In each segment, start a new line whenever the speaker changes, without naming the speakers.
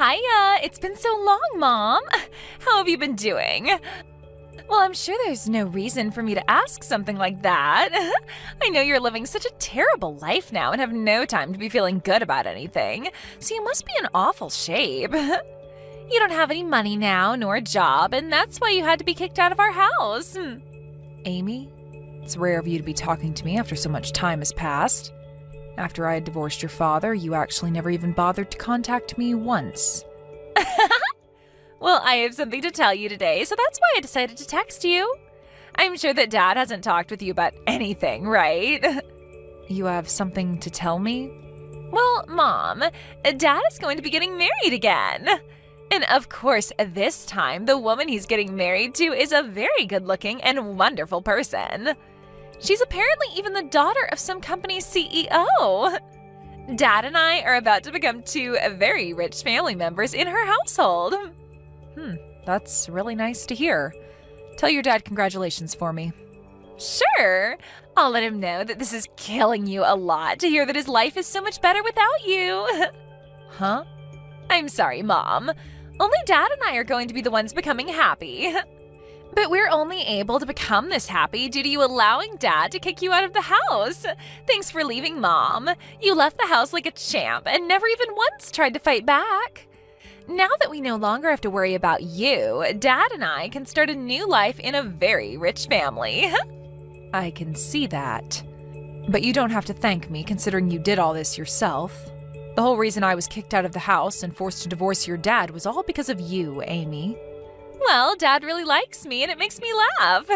Hiya! It's been so long, Mom! How have you been doing? Well, I'm sure there's no reason for me to ask something like that. I know you're living such a terrible life now and have no time to be feeling good about anything, so you must be in awful shape. You don't have any money now, nor a job, and that's why you had to be kicked out of our house.
Amy, it's rare of you to be talking to me after so much time has passed. After I had divorced your father, you actually never even bothered to contact me once.
Well, I have something to tell you today, so that's why I decided to text you. I'm sure that Dad hasn't talked with you about anything, right?
You have something to tell me?
Well, Mom, Dad is going to be getting married again. And of course, this time, the woman he's getting married to is a very good-looking and wonderful person. She's apparently even the daughter of some company's CEO. Dad and I are about to become two very rich family members in her household.
That's really nice to hear. Tell your dad congratulations for me.
Sure. I'll let him know that this is killing you a lot to hear that his life is so much better without you.
Huh?
I'm sorry, Mom. Only Dad and I are going to be the ones becoming happy. But we're only able to become this happy due to you allowing Dad to kick you out of the house. Thanks for leaving, Mom. You left the house like a champ and never even once tried to fight back. Now that we no longer have to worry about you, Dad and I can start a new life in a very rich family.
I can see that. But you don't have to thank me, considering you did all this yourself. The whole reason I was kicked out of the house and forced to divorce your dad was all because of you, Amy.
Well, Dad really likes me and it makes me laugh.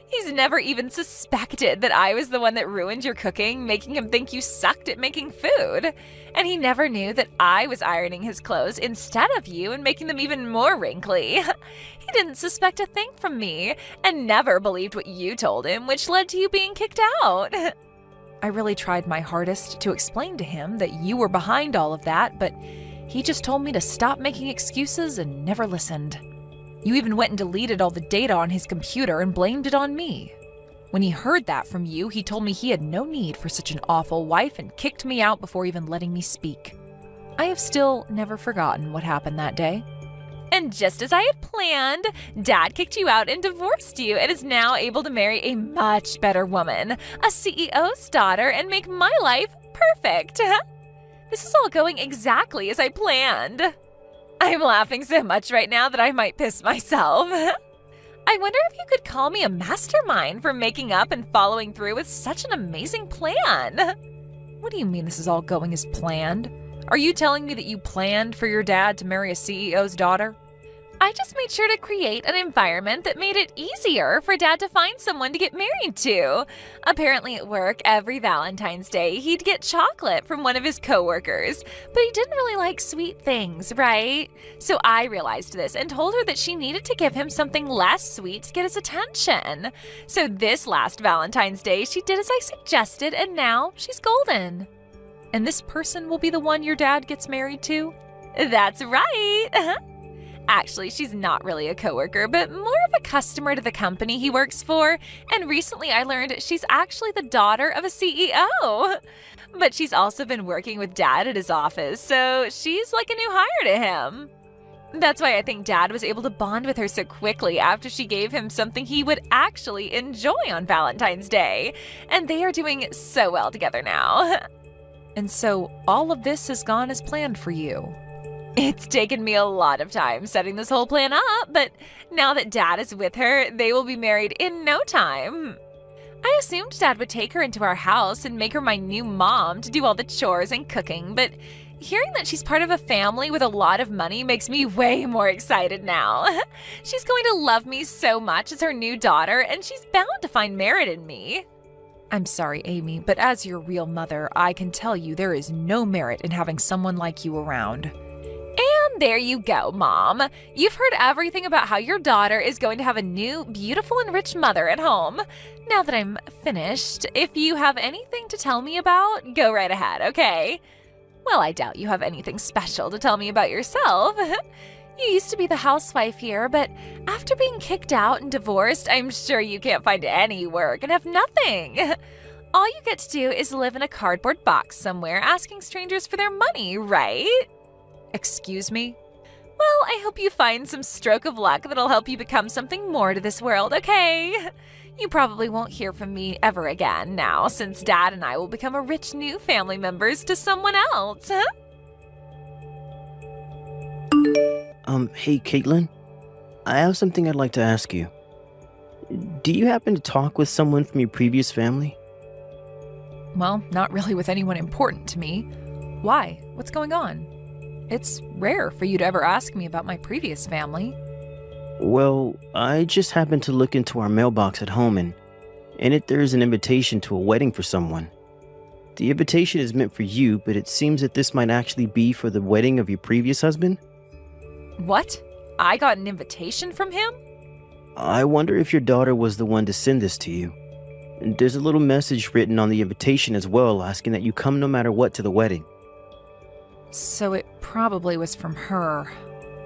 He's never even suspected that I was the one that ruined your cooking, making him think you sucked at making food. And he never knew that I was ironing his clothes instead of you and making them even more wrinkly. He didn't suspect a thing from me and never believed what you told him, which led to you being kicked out.
I really tried my hardest to explain to him that you were behind all of that, but he just told me to stop making excuses and never listened. You even went and deleted all the data on his computer and blamed it on me. When he heard that from you, he told me he had no need for such an awful wife and kicked me out before even letting me speak. I have still never forgotten what happened that day.
And just as I had planned, Dad kicked you out and divorced you and is now able to marry a much better woman, a CEO's daughter, and make my life perfect. This is all going exactly as I planned. I'm laughing so much right now that I might piss myself. I wonder if you could call me a mastermind for making up and following through with such an amazing plan.
What do you mean this is all going as planned? Are you telling me that you planned for your dad to marry a CEO's daughter?
I just made sure to create an environment that made it easier for Dad to find someone to get married to. Apparently at work, every Valentine's Day, he'd get chocolate from one of his coworkers, but he didn't really like sweet things, right? So I realized this and told her that she needed to give him something less sweet to get his attention. So this last Valentine's Day, she did as I suggested, and now she's golden.
And this person will be the one your dad gets married to?
That's right. Actually, she's not really a coworker, but more of a customer to the company he works for. And recently I learned she's actually the daughter of a CEO. But she's also been working with Dad at his office, so she's like a new hire to him. That's why I think Dad was able to bond with her so quickly after she gave him something he would actually enjoy on Valentine's Day. And they are doing so well together now.
And so all of this has gone as planned for you.
It's taken me a lot of time setting this whole plan up, but now that Dad is with her, they will be married in no time. I assumed Dad would take her into our house and make her my new mom to do all the chores and cooking, but hearing that she's part of a family with a lot of money makes me way more excited now. She's going to love me so much as her new daughter, and she's bound to find merit in me.
I'm sorry, Amy, but as your real mother, I can tell you there is no merit in having someone like you around.
And there you go, Mom. You've heard everything about how your daughter is going to have a new, beautiful, and rich mother at home. Now that I'm finished, if you have anything to tell me about, go right ahead, okay? Well, I doubt you have anything special to tell me about yourself. You used to be the housewife here, but after being kicked out and divorced, I'm sure you can't find any work and have nothing. All you get to do is live in a cardboard box somewhere asking strangers for their money, right?
Excuse me?
Well, I hope you find some stroke of luck that'll help you become something more to this world, okay? You probably won't hear from me ever again now, since Dad and I will become a rich new family members to someone else, huh?
Hey, Caitlin. I have something I'd like to ask you. Do you happen to talk with someone from your previous family?
Well, not really with anyone important to me. Why? What's going on? It's rare for you to ever ask me about my previous family.
Well, I just happened to look into our mailbox at home, and in it there is an invitation to a wedding for someone. The invitation is meant for you, but it seems that this might actually be for the wedding of your previous husband.
What? I got an invitation from him?
I wonder if your daughter was the one to send this to you. And there's a little message written on the invitation as well, asking that you come no matter what to the wedding.
So it probably was from her.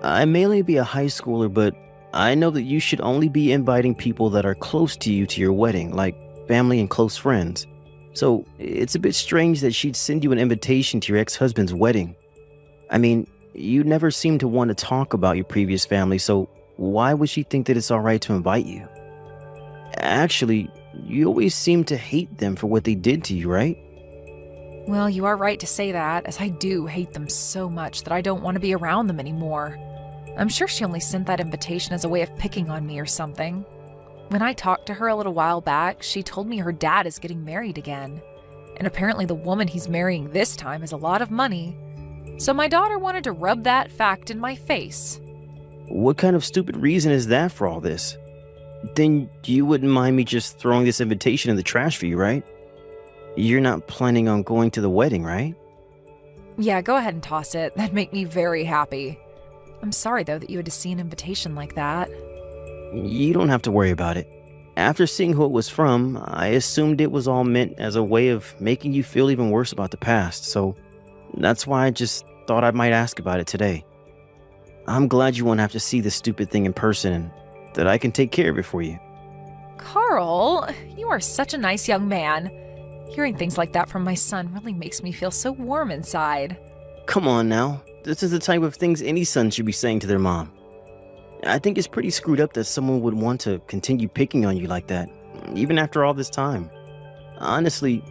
I may only be a high schooler, but I know that you should only be inviting people that are close to you to your wedding, like family and close friends. So it's a bit strange that she'd send you an invitation to your ex-husband's wedding. I mean, you never seem to want to talk about your previous family, so why would she think that it's alright to invite you? Actually, you always seem to hate them for what they did to you, right?
Well, you are right to say that, as I do hate them so much that I don't want to be around them anymore. I'm sure she only sent that invitation as a way of picking on me or something. When I talked to her a little while back, she told me her dad is getting married again. And apparently the woman he's marrying this time has a lot of money. So my daughter wanted to rub that fact in my face.
What kind of stupid reason is that for all this? Then you wouldn't mind me just throwing this invitation in the trash for you, right? You're not planning on going to the wedding, right?
Yeah, go ahead and toss it. That'd make me very happy. I'm sorry, though, that you had to see an invitation like that.
You don't have to worry about it. After seeing who it was from, I assumed it was all meant as a way of making you feel even worse about the past, so that's why I just thought I might ask about it today. I'm glad you won't have to see this stupid thing in person and that I can take care of it for you.
Carl, you are such a nice young man. Hearing things like that from my son really makes me feel so warm inside.
Come on now. This is the type of things any son should be saying to their mom. I think it's pretty screwed up that someone would want to continue picking on you like that, even after all this time. Honestly,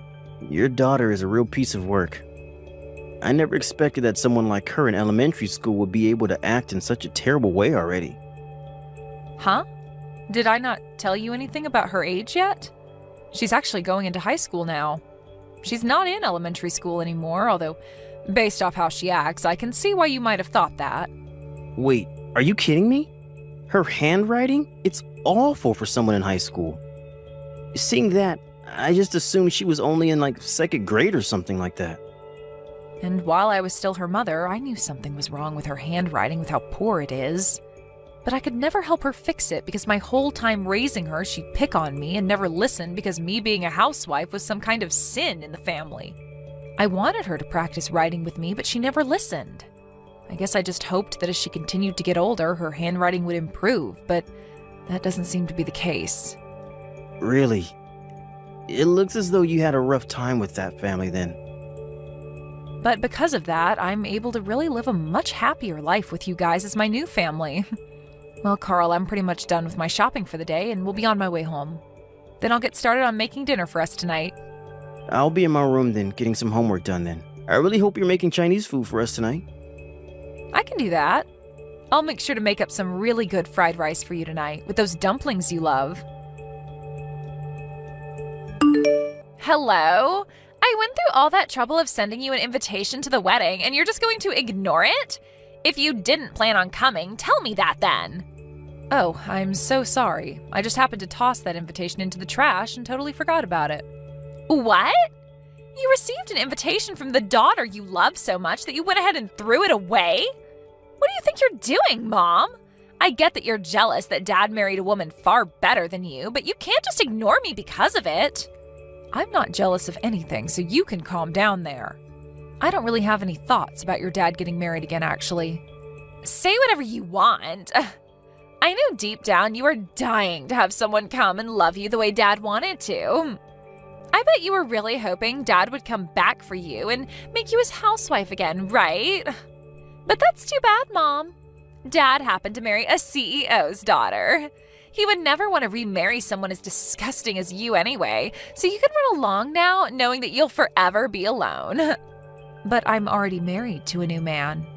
your daughter is a real piece of work. I never expected that someone like her in elementary school would be able to act in such a terrible way already.
Huh? Did I not tell you anything about her age yet? She's actually going into high school now. She's not in elementary school anymore, although, based off how she acts, I can see why you might have thought that.
Wait, are you kidding me? Her handwriting? It's awful for someone in high school. Seeing that, I just assumed she was only in like second grade or something like that.
And while I was still her mother, I knew something was wrong with her handwriting with how poor it is. But I could never help her fix it because my whole time raising her, she'd pick on me and never listen because me being a housewife was some kind of sin in the family. I wanted her to practice writing with me, but she never listened. I guess I just hoped that as she continued to get older, her handwriting would improve, but that doesn't seem to be the case.
Really? It looks as though you had a rough time with that family then.
But because of that, I'm able to really live a much happier life with you guys as my new family. Well, Carl, I'm pretty much done with my shopping for the day and will be on my way home. Then I'll get started on making dinner for us tonight.
I'll be in my room then, getting some homework done then. I really hope you're making Chinese food for us tonight.
I can do that. I'll make sure to make up some really good fried rice for you tonight with those dumplings you love.
Hello? I went through all that trouble of sending you an invitation to the wedding, and you're just going to ignore it? If you didn't plan on coming, tell me that then.
Oh, I'm so sorry. I just happened to toss that invitation into the trash and totally forgot about it.
What? You received an invitation from the daughter you love so much that you went ahead and threw it away? What do you think you're doing, Mom? I get that you're jealous that Dad married a woman far better than you, but you can't just ignore me because of it.
I'm not jealous of anything, so you can calm down there. I don't really have any thoughts about your dad getting married again, actually.
Say whatever you want. I know deep down you are dying to have someone come and love you the way Dad wanted to. I bet you were really hoping Dad would come back for you and make you his housewife again, right? But that's too bad, Mom. Dad happened to marry a CEO's daughter. He would never want to remarry someone as disgusting as you anyway, so you can run along now knowing that you'll forever be alone.
But I'm already married to a new man.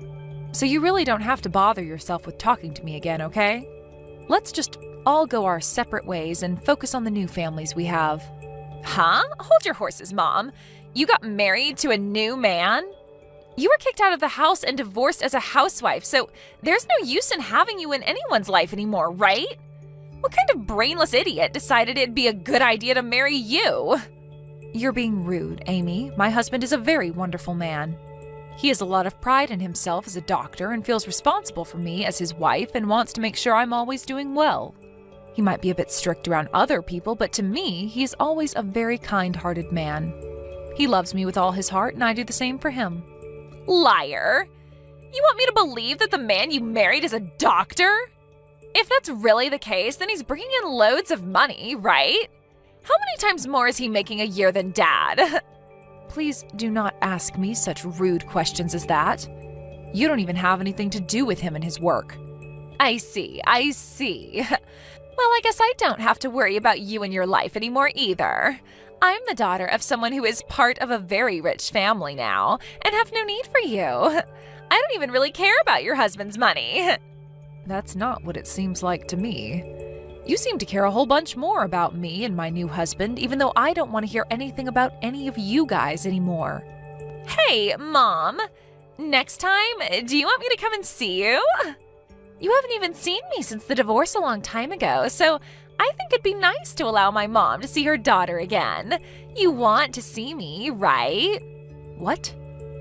So you really don't have to bother yourself with talking to me again, okay? Let's just all go our separate ways and focus on the new families we have.
Huh? Hold your horses, Mom. You got married to a new man? You were kicked out of the house and divorced as a housewife, so there's no use in having you in anyone's life anymore, right? What kind of brainless idiot decided it'd be a good idea to marry you?
You're being rude, Amy. My husband is a very wonderful man. He has a lot of pride in himself as a doctor and feels responsible for me as his wife and wants to make sure I'm always doing well. He might be a bit strict around other people, but to me, he is always a very kind-hearted man. He loves me with all his heart, and I do the same for him.
Liar! You want me to believe that the man you married is a doctor? If that's really the case, then he's bringing in loads of money, right? How many times more is he making a year than Dad?
Please do not ask me such rude questions as that. You don't even have anything to do with him and his work.
I see. Well, I guess I don't have to worry about you and your life anymore either. I'm the daughter of someone who is part of a very rich family now and have no need for you. I don't even really care about your husband's money.
That's not what it seems like to me. You seem to care a whole bunch more about me and my new husband, even though I don't want to hear anything about any of you guys anymore.
Hey, Mom. Next time, do you want me to come and see you? You haven't even seen me since the divorce a long time ago, so I think it'd be nice to allow my mom to see her daughter again. You want to see me, right?
What?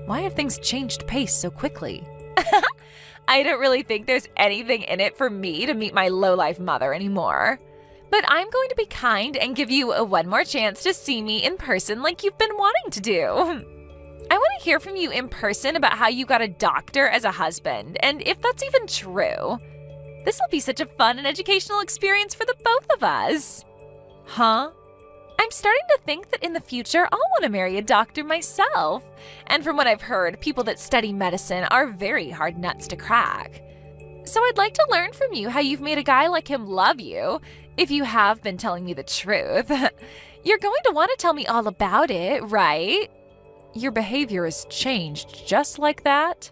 Why have things changed pace so quickly?
I don't really think there's anything in it for me to meet my lowlife mother anymore. But I'm going to be kind and give you one more chance to see me in person like you've been wanting to do. I want to hear from you in person about how you got a doctor as a husband, and if that's even true. This will be such a fun and educational experience for the both of us.
Huh?
I'm starting to think that in the future I'll want to marry a doctor myself. And from what I've heard, people that study medicine are very hard nuts to crack. So I'd like to learn from you how you've made a guy like him love you, if you have been telling me the truth. You're going to want to tell me all about it, right?
Your behavior has changed just like that?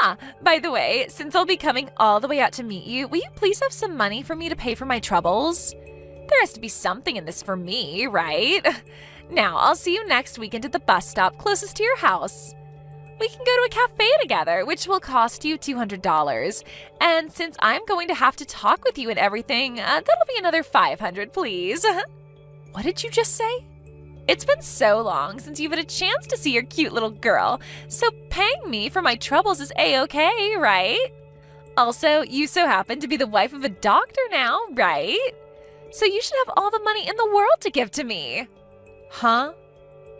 Ah, by the way, since I'll be coming all the way out to meet you, will you please have some money for me to pay for my troubles? There has to be something in this for me, right? Now, I'll see you next weekend at the bus stop closest to your house. We can go to a cafe together, which will cost you $200. And since I'm going to have to talk with you and everything, that'll be another $500, please.
What did you just say?
It's been so long since you've had a chance to see your cute little girl, so paying me for my troubles is A-okay, right? Also, you so happen to be the wife of a doctor now, right? So you should have all the money in the world to give to me.
Huh?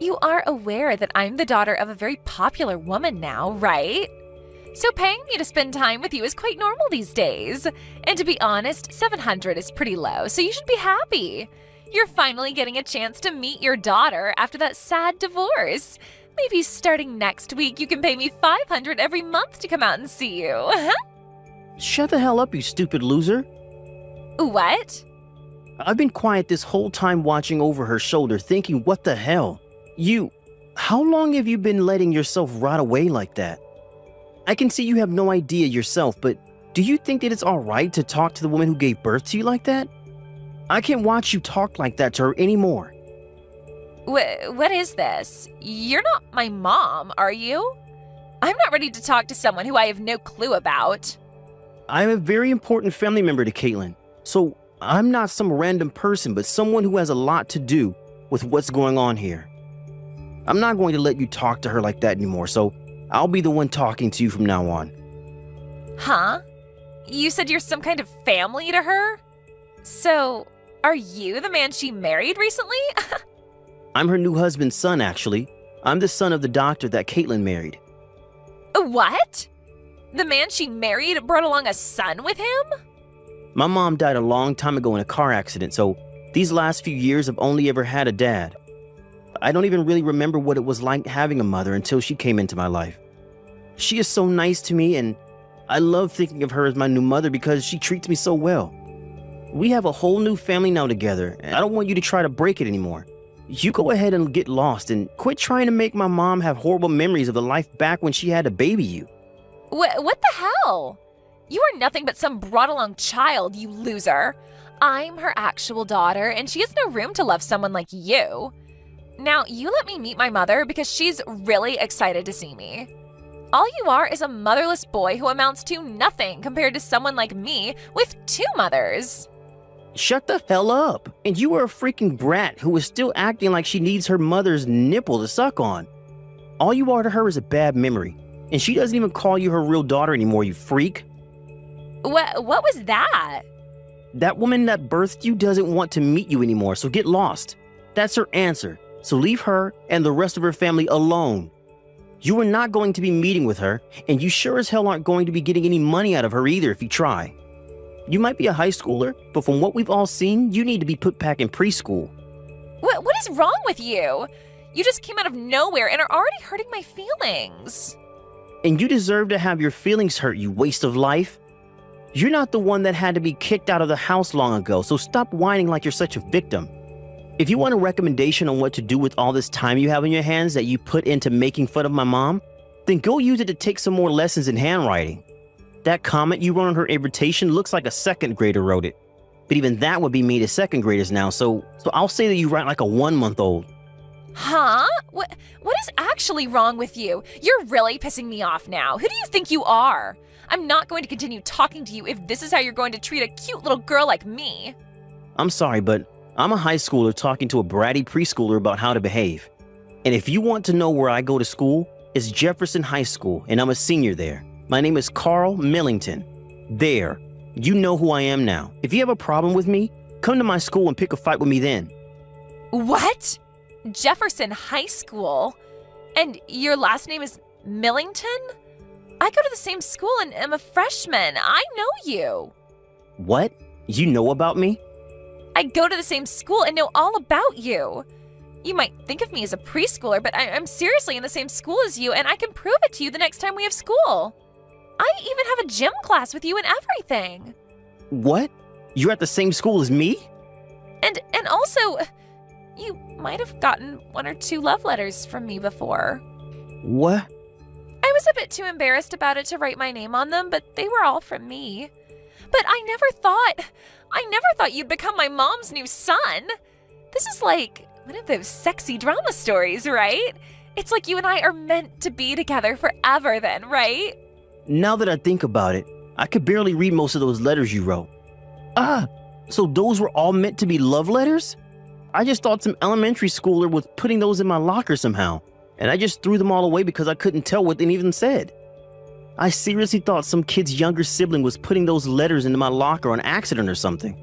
You are aware that I'm the daughter of a very popular woman now, right? So paying me to spend time with you is quite normal these days. And to be honest, $700 is pretty low, so you should be happy. You're finally getting a chance to meet your daughter after that sad divorce. Maybe starting next week, you can pay me $500 every month to come out and see you.
Shut the hell up, you stupid loser.
What?
I've been quiet this whole time watching over her shoulder thinking, what the hell? How long have you been letting yourself rot away like that? I can see you have no idea yourself, but do you think that it's alright to talk to the woman who gave birth to you like that? I can't watch you talk like that to her anymore.
What is this? You're not my mom, are you? I'm not ready to talk to someone who I have no clue about.
I'm a very important family member to Caitlin, so I'm not some random person, but someone who has a lot to do with what's going on here. I'm not going to let you talk to her like that anymore, so I'll be the one talking to you from now on.
Huh? You said you're some kind of family to her? So, are you the man she married recently?
I'm her new husband's son, actually. I'm the son of the doctor that Caitlin married.
What? The man she married brought along a son with him?
My mom died a long time ago in a car accident, so these last few years I've only ever had a dad. I don't even really remember what it was like having a mother until she came into my life. She is so nice to me, and I love thinking of her as my new mother because she treats me so well. We have a whole new family now together, and I don't want you to try to break it anymore. You go ahead and get lost and quit trying to make my mom have horrible memories of the life back when she had to baby you.
What the hell? You are nothing but some brought-along child, you loser. I'm her actual daughter, and she has no room to love someone like you. Now, you let me meet my mother because she's really excited to see me. All you are is a motherless boy who amounts to nothing compared to someone like me with 2 mothers.
Shut the hell up. And you are a freaking brat who is still acting like she needs her mother's nipple to suck on. All you are to her is a bad memory, and she doesn't even call you her real daughter anymore, you freak.
What was that?
That woman that birthed you doesn't want to meet you anymore, so get lost. That's her answer. So leave her and the rest of her family alone. You are not going to be meeting with her, and you sure as hell aren't going to be getting any money out of her either if you try. You might be a high schooler, but from what we've all seen, you need to be put back in preschool.
What is wrong with you? You just came out of nowhere and are already hurting my feelings.
And you deserve to have your feelings hurt, you waste of life. You're not the one that had to be kicked out of the house long ago, so stop whining like you're such a victim. If you want a recommendation on what to do with all this time you have in your hands that you put into making fun of my mom, then go use it to take some more lessons in handwriting. That comment you wrote on her invitation looks like a 2nd grader wrote it. But even that would be mean to 2nd graders now, so I'll say that you write like a 1-month-old.
Huh? What is actually wrong with you? You're really pissing me off now. Who do you think you are? I'm not going to continue talking to you if this is how you're going to treat a cute little girl like me.
I'm sorry, but I'm a high schooler talking to a bratty preschooler about how to behave. And if you want to know where I go to school, it's Jefferson High School, and I'm a senior there. My name is Carl Millington. There. You know who I am now. If you have a problem with me, come to my school and pick a fight with me then.
What? Jefferson High School? And your last name is Millington? I go to the same school and am a freshman. I know you.
What? You know about me?
I go to the same school and know all about you. You might think of me as a preschooler, but I'm seriously in the same school as you, and I can prove it to you the next time we have school. I even have a gym class with you and everything.
What? You're at the same school as me?
And also, you might have gotten 1 or 2 love letters from me before.
What?
I was a bit too embarrassed about it to write my name on them, but they were all from me. But I never thought you'd become my mom's new son. This is like one of those sexy drama stories, right? It's like you and I are meant to be together forever then, right?
Now that I think about it, I could barely read most of those letters you wrote. So those were all meant to be love letters? I just thought some elementary schooler was putting those in my locker somehow, and I just threw them all away because I couldn't tell what they even said. I seriously thought some kid's younger sibling was putting those letters into my locker on accident or something.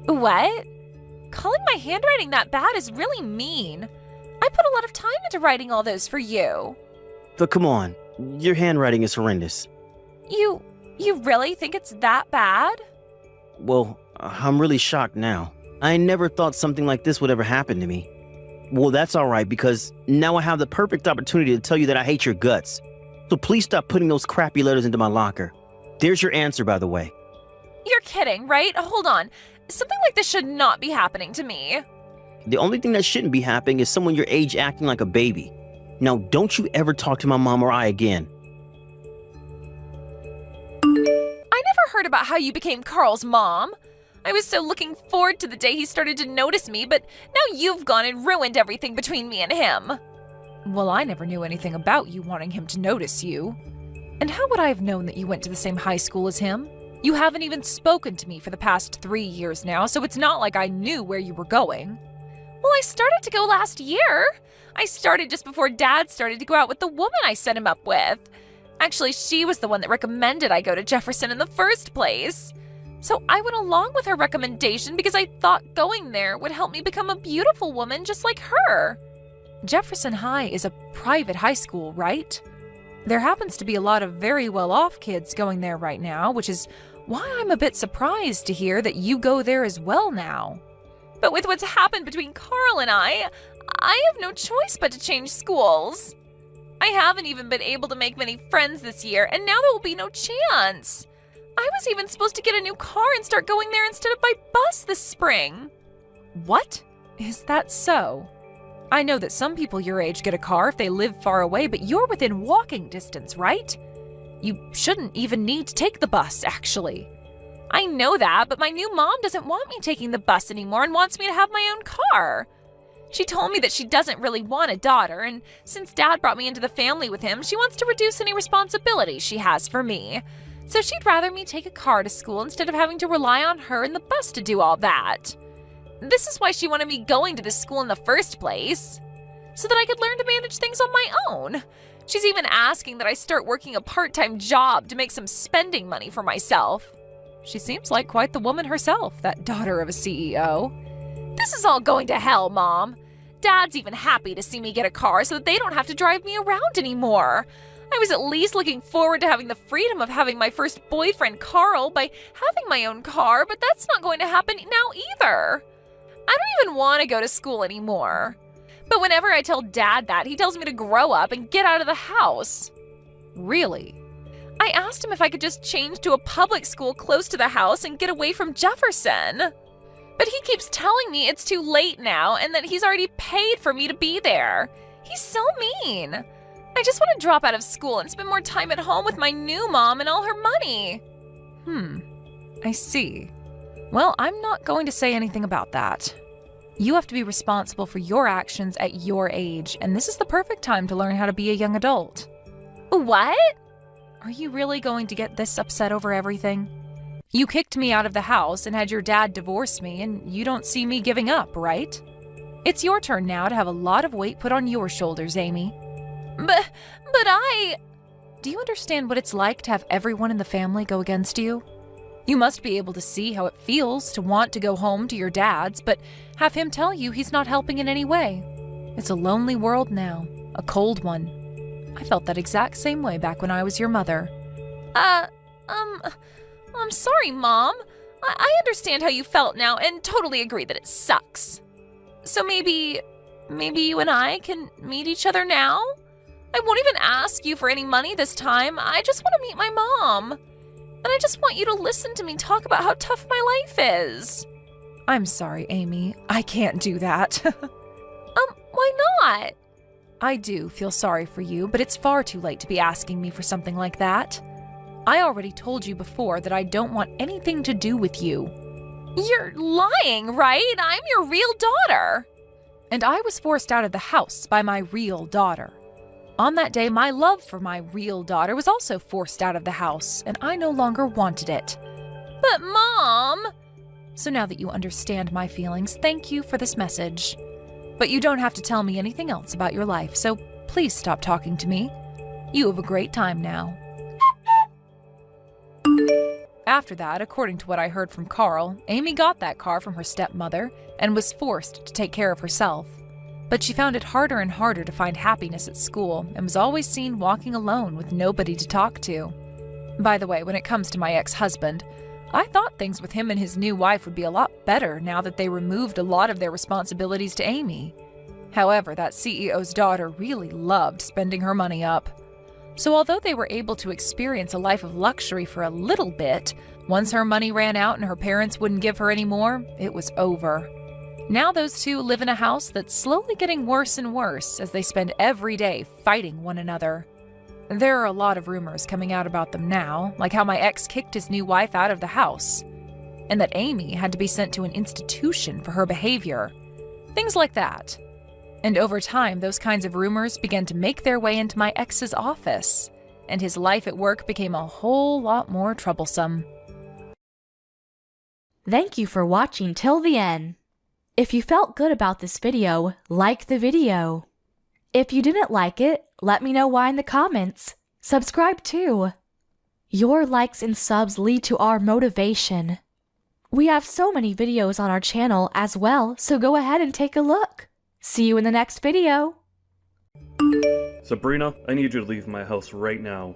What? Calling my handwriting that bad is really mean. I put a lot of time into writing all those for you.
But come on, your handwriting is horrendous.
You really think it's that bad?
Well, I'm really shocked now. I never thought something like this would ever happen to me. Well, that's alright because now I have the perfect opportunity to tell you that I hate your guts. So please stop putting those crappy letters into my locker. There's your answer, by the way.
You're kidding, right? Hold on. Something like this should not be happening to me.
The only thing that shouldn't be happening is someone your age acting like a baby. Now, don't you ever talk to my mom or I again.
I never heard about how you became Carl's mom. I was so looking forward to the day he started to notice me, but now you've gone and ruined everything between me and him.
Well, I never knew anything about you wanting him to notice you. And how would I have known that you went to the same high school as him? You haven't even spoken to me for the past 3 years now, so it's not like I knew where you were going.
Well, I started to go last year. I started just before Dad started to go out with the woman I set him up with. Actually, she was the one that recommended I go to Jefferson in the first place. So I went along with her recommendation because I thought going there would help me become a beautiful woman just like her.
Jefferson High is a private high school, right? There happens to be a lot of very well-off kids going there right now, which is why I'm a bit surprised to hear that you go there as well now.
But with what's happened between Carl and I have no choice but to change schools. I haven't even been able to make many friends this year, and now there will be no chance. I was even supposed to get a new car and start going there instead of by bus this spring.
What? Is that so? I know that some people your age get a car if they live far away, but you're within walking distance, right? You shouldn't even need to take the bus, actually.
I know that, but my new mom doesn't want me taking the bus anymore and wants me to have my own car. She told me that she doesn't really want a daughter, and since Dad brought me into the family with him, she wants to reduce any responsibility she has for me. So she'd rather me take a car to school instead of having to rely on her and the bus to do all that. This is why she wanted me going to this school in the first place, so that I could learn to manage things on my own. She's even asking that I start working a part-time job to make some spending money for myself.
She seems like quite the woman herself, that daughter of a CEO.
This is all going to hell, Mom. Dad's even happy to see me get a car so that they don't have to drive me around anymore. I was at least looking forward to having the freedom of having my first boyfriend, Carl, by having my own car, but that's not going to happen now either. I don't even want to go to school anymore. But whenever I tell Dad that, he tells me to grow up and get out of the house.
Really?
I asked him if I could just change to a public school close to the house and get away from Jefferson. But he keeps telling me it's too late now and that he's already paid for me to be there. He's so mean. I just want to drop out of school and spend more time at home with my new mom and all her money.
I see. Well, I'm not going to say anything about that. You have to be responsible for your actions at your age, and this is the perfect time to learn how to be a young adult.
What?
Are you really going to get this upset over everything? You kicked me out of the house and had your dad divorce me, and you don't see me giving up, right? It's your turn now to have a lot of weight put on your shoulders, Amy.
But I...
Do you understand what it's like to have everyone in the family go against you? You must be able to see how it feels to want to go home to your dad's, but have him tell you he's not helping in any way. It's a lonely world now, a cold one. I felt that exact same way back when I was your mother.
I'm sorry, Mom. I understand how you felt now and totally agree that it sucks. So maybe you and I can meet each other now? I won't even ask you for any money this time. I just want to meet my mom. And I just want you to listen to me talk about how tough my life is.
I'm sorry, Amy. I can't do that.
Why not?
I do feel sorry for you, but it's far too late to be asking me for something like that. I already told you before that I don't want anything to do with you.
You're lying, right? I'm your real daughter.
And I was forced out of the house by my real daughter. On that day, my love for my real daughter was also forced out of the house, and I no longer wanted it.
But Mom...
So now that you understand my feelings, thank you for this message. But you don't have to tell me anything else about your life, so please stop talking to me. You have a great time now. After that, according to what I heard from Carl, Amy got that car from her stepmother and was forced to take care of herself. But she found it harder and harder to find happiness at school and was always seen walking alone with nobody to talk to. By the way, when it comes to my ex-husband, I thought things with him and his new wife would be a lot better now that they removed a lot of their responsibilities to Amy. However, that CEO's daughter really loved spending her money up. So although they were able to experience a life of luxury for a little bit, once her money ran out and her parents wouldn't give her any more, it was over. Now those two live in a house that's slowly getting worse and worse as they spend every day fighting one another. There are a lot of rumors coming out about them now, like how my ex kicked his new wife out of the house, and that Amy had to be sent to an institution for her behavior. Things like that. And over time, those kinds of rumors began to make their way into my ex's office, and his life at work became a whole lot more troublesome.
Thank you for watching till the end. If you felt good about this video, like the video. If you didn't like it, let me know why in the comments. Subscribe too. Your likes and subs lead to our motivation. We have so many videos on our channel as well, so go ahead and take a look. See you in the next video.
Sabrina, I need you to leave my house right now.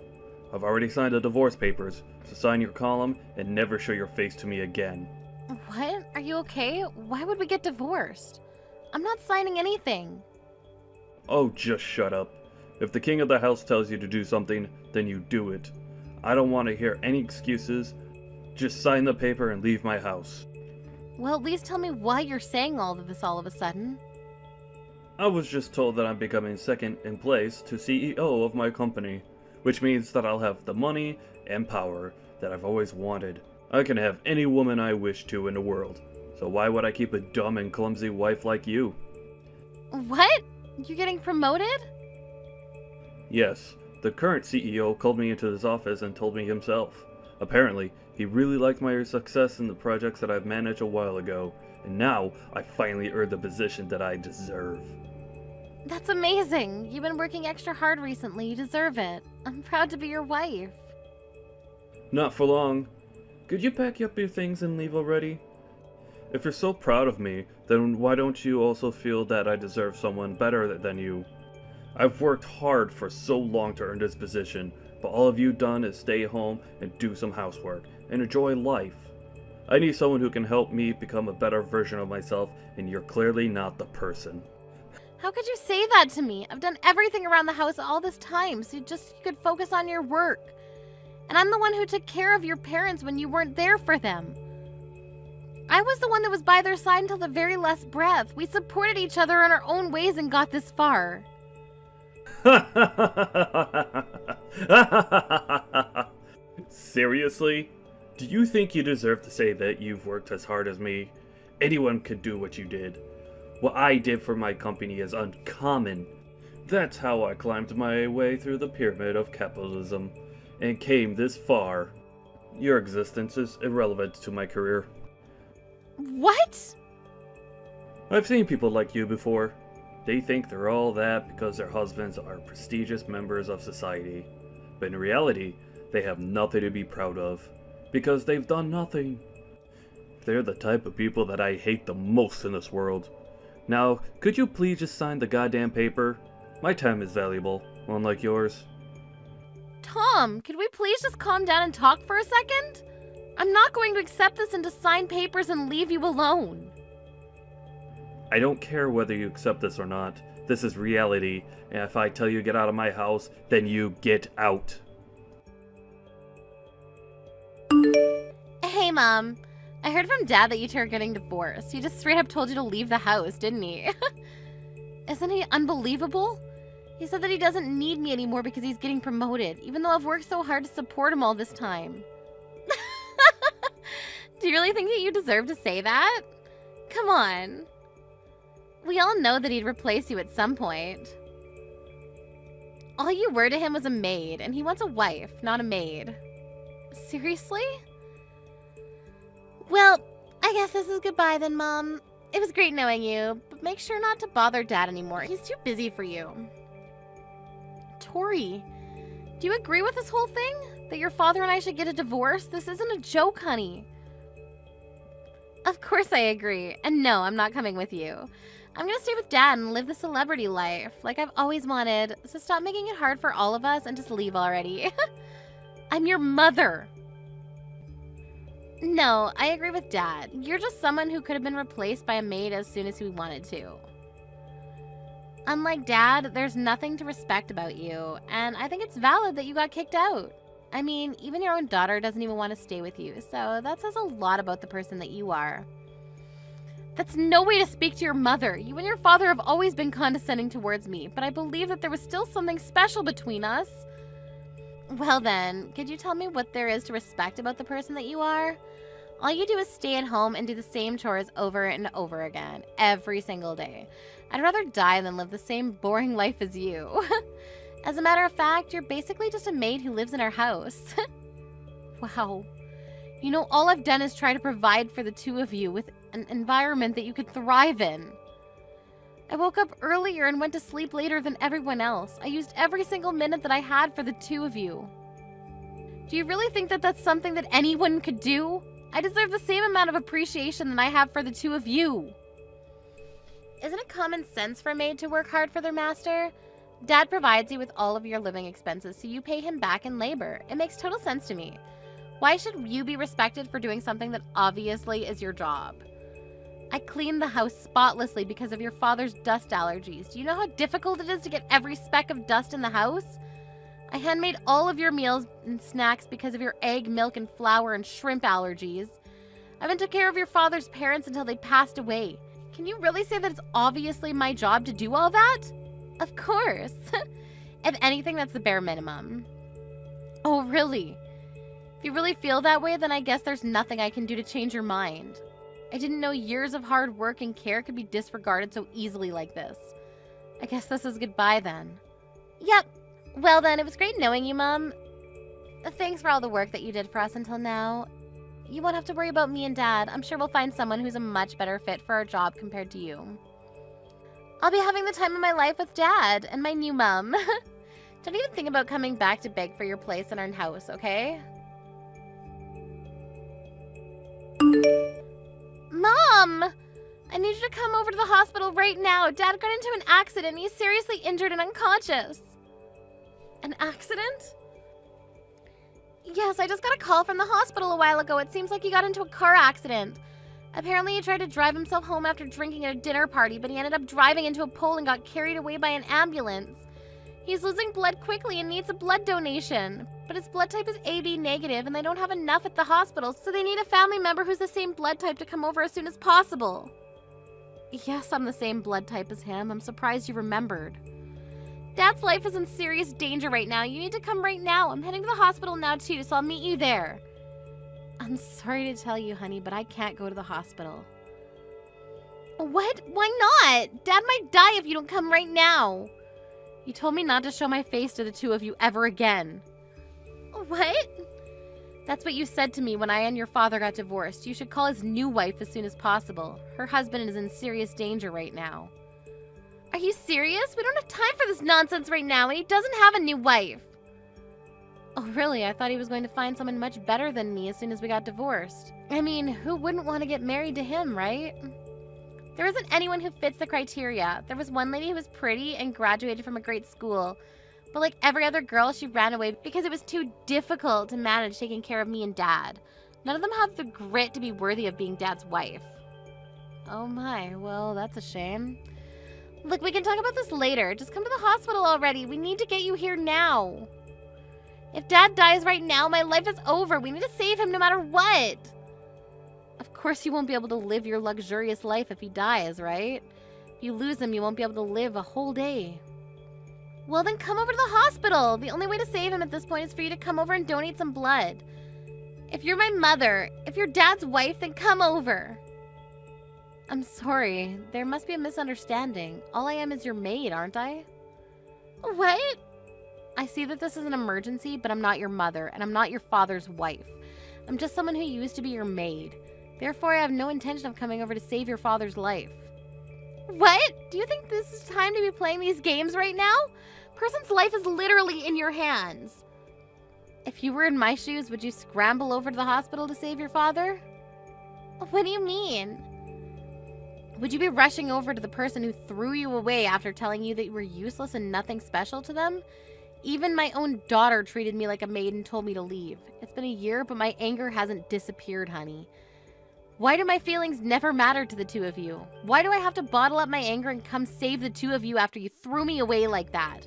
I've already signed the divorce papers, so sign your column and never show your face to me again.
What? Are you okay? Why would we get divorced? I'm not signing anything.
Oh, just shut up. If the king of the house tells you to do something, then you do it. I don't want to hear any excuses. Just sign the paper and leave my house.
Well, at least tell me why you're saying all of this all of a sudden.
I was just told that I'm becoming second in place to CEO of my company, which means that I'll have the money and power that I've always wanted. I can have any woman I wish to in the world, so why would I keep a dumb and clumsy wife like you?
What? You're getting promoted?
Yes, the current CEO called me into his office and told me himself. Apparently, he really liked my success in the projects that I've managed a while ago, and now I finally earned the position that I deserve.
That's amazing. You've been working extra hard recently. You deserve it. I'm proud to be your wife.
Not for long. Could you pack up your things and leave already? If you're so proud of me, then why don't you also feel that I deserve someone better than you? I've worked hard for so long to earn this position, but all of you done is stay home and do some housework and enjoy life. I need someone who can help me become a better version of myself, and you're clearly not the person.
How could you say that to me? I've done everything around the house all this time, so you could focus on your work. And I'm the one who took care of your parents when you weren't there for them. I was the one that was by their side until the very last breath. We supported each other in our own ways and got this far.
Seriously? Do you think you deserve to say that you've worked as hard as me? Anyone could do what you did. What I did for my company is uncommon. That's how I climbed my way through the pyramid of capitalism and came this far. Your existence is irrelevant to my career.
What?
I've seen people like you before. They think they're all that because their husbands are prestigious members of society. But in reality, they have nothing to be proud of, because they've done nothing. They're the type of people that I hate the most in this world. Now, could you please just sign the goddamn paper? My time is valuable, unlike yours.
Tom, could we please just calm down and talk for a second? I'm not going to accept this and to sign papers and leave you alone.
I don't care whether you accept this or not. This is reality, and if I tell you to get out of my house, then you get out.
Hey, Mom. I heard from Dad that you two are getting divorced. He just straight up told you to leave the house, didn't he? Isn't he unbelievable? He said that he doesn't need me anymore because he's getting promoted, even though I've worked so hard to support him all this time. Do you really think that you deserve to say that? Come on. We all know that he'd replace you at some point. All you were to him was a maid, and he wants a wife, not a maid. Seriously? Well, I guess this is goodbye then, Mom. It was great knowing you, but make sure not to bother Dad anymore. He's too busy for you. Tori, do you agree with this whole thing? That your father and I should get a divorce? This isn't a joke, honey. Of course I agree. And no, I'm not coming with you. I'm gonna stay with Dad and live the celebrity life, like I've always wanted, so stop making it hard for all of us and just leave already. I'm your mother. No, I agree with Dad. You're just someone who could have been replaced by a maid as soon as we wanted to. Unlike Dad, there's nothing to respect about you, and I think it's valid that you got kicked out. I mean, even your own daughter doesn't even want to stay with you, so that says a lot about the person that you are. That's no way to speak to your mother. You and your father have always been condescending towards me, but I believe that there was still something special between us. Well then, could you tell me what there is to respect about the person that you are? All you do is stay at home and do the same chores over and over again, every single day. I'd rather die than live the same boring life as you. As a matter of fact, you're basically just a maid who lives in our house. Wow. You know, all I've done is try to provide for the two of you with an environment that you could thrive in. I woke up earlier and went to sleep later than everyone else. I used every single minute that I had for the two of you. Do you really think that that's something that anyone could do? I deserve the same amount of appreciation that I have for the two of you. Isn't it common sense for a maid to work hard for their master? Dad provides you with all of your living expenses, so you pay him back in labor. It makes total sense to me. Why should you be respected for doing something that obviously is your job? I cleaned the house spotlessly because of your father's dust allergies. Do you know how difficult it is to get every speck of dust in the house? I handmade all of your meals and snacks because of your egg, milk, and flour and shrimp allergies. I even took care of your father's parents until they passed away. Can you really say that it's obviously my job to do all that? Of course. If anything, that's the bare minimum. Oh, really? If you really feel that way, then I guess there's nothing I can do to change your mind. I didn't know years of hard work and care could be disregarded so easily like this. I guess this is goodbye then. Yep. Well then, it was great knowing you, Mom. Thanks for all the work that you did for us until now. You won't have to worry about me and Dad. I'm sure we'll find someone who's a much better fit for our job compared to you. I'll be having the time of my life with Dad and my new mom. Don't even think about coming back to beg for your place in our house, okay? Mom! I need you to come over to the hospital right now. Dad got into an accident. He's seriously injured and unconscious. An accident? Yes, I just got a call from the hospital a while ago. It seems like he got into a car accident. Apparently he tried to drive himself home after drinking at a dinner party, but he ended up driving into a pole and got carried away by an ambulance. He's losing blood quickly and needs a blood donation. But his blood type is AB negative and they don't have enough at the hospital, so they need a family member who's the same blood type to come over as soon as possible. Yes, I'm the same blood type as him. I'm surprised you remembered. Dad's life is in serious danger right now. You need to come right now. I'm heading to the hospital now too, so I'll meet you there. I'm sorry to tell you, honey, but I can't go to the hospital. What? Why not? Dad might die if you don't come right now. You told me not to show my face to the two of you ever again. What? That's what you said to me when I and your father got divorced. You should call his new wife as soon as possible. Her husband is in serious danger right now. Are you serious? We don't have time for this nonsense right now, and he doesn't have a new wife. Oh, really? I thought he was going to find someone much better than me as soon as we got divorced. I mean, who wouldn't want to get married to him, right? There isn't anyone who fits the criteria. There was one lady who was pretty and graduated from a great school. But like every other girl, she ran away because it was too difficult to manage taking care of me and Dad. None of them have the grit to be worthy of being Dad's wife. Oh my, well, that's a shame. Look, we can talk about this later. Just come to the hospital already. We need to get you here now. If Dad dies right now, my life is over. We need to save him no matter what. Of course you won't be able to live your luxurious life if he dies, right? If you lose him, you won't be able to live a whole day. Well, then come over to the hospital. The only way to save him at this point is for you to come over and donate some blood. If you're my mother, if you're Dad's wife, then come over. I'm sorry. There must be a misunderstanding. All I am is your maid, aren't I? What? I see that this is an emergency, but I'm not your mother, and I'm not your father's wife. I'm just someone who used to be your maid. Therefore, I have no intention of coming over to save your father's life. What? Do you think this is time to be playing these games right now? Person's life is literally in your hands. If you were in my shoes, would you scramble over to the hospital to save your father? What do you mean? Would you be rushing over to the person who threw you away after telling you that you were useless and nothing special to them? Even my own daughter treated me like a maid and told me to leave. It's been a year, but my anger hasn't disappeared, honey. Why do my feelings never matter to the two of you? Why do I have to bottle up my anger and come save the two of you after you threw me away like that?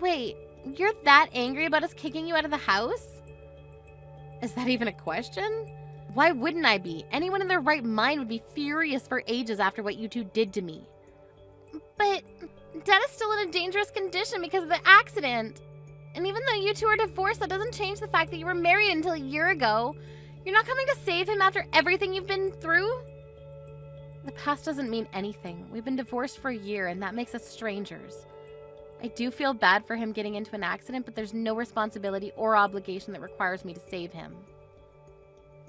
Wait, you're that angry about us kicking you out of the house? Is that even a question? Why wouldn't I be? Anyone in their right mind would be furious for ages after what you two did to me. But Dad is still in a dangerous condition because of the accident. And even though you two are divorced, that doesn't change the fact that you were married until a year ago. You're not coming to save him after everything you've been through? The past doesn't mean anything. We've been divorced for a year, and that makes us strangers. I do feel bad for him getting into an accident, but there's no responsibility or obligation that requires me to save him.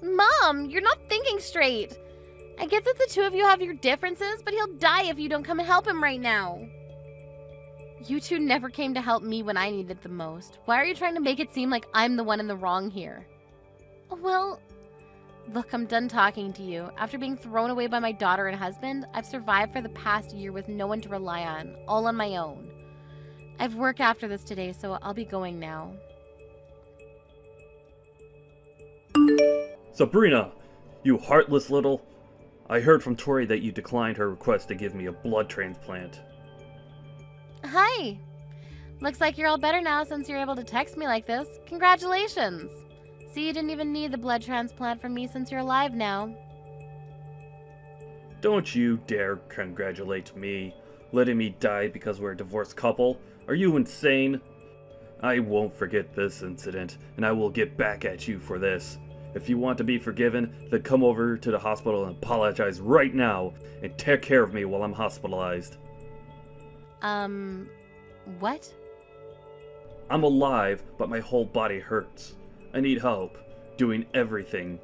Mom, you're not thinking straight. I get that the two of you have your differences, but he'll die if you don't come and help him right now. You two never came to help me when I needed the most. Why are you trying to make it seem like I'm the one in the wrong here? Well, look, I'm done talking to you. After being thrown away by my daughter and husband, I've survived for the past year with no one to rely on, all on my own. I've work after this today, so I'll be going now.
Sabrina, you heartless little... I heard from Tori that you declined her request to give me a blood transplant.
Hi. Looks like you're all better now since you're able to text me like this. Congratulations. See, you didn't even need the blood transplant from me since you're alive now.
Don't you dare congratulate me, letting me die because we're a divorced couple. Are you insane? I won't forget this incident, and I will get back at you for this. If you want to be forgiven, then come over to the hospital and apologize right now, and take care of me while I'm hospitalized.
What?
I'm alive, but my whole body hurts. I need help, doing everything.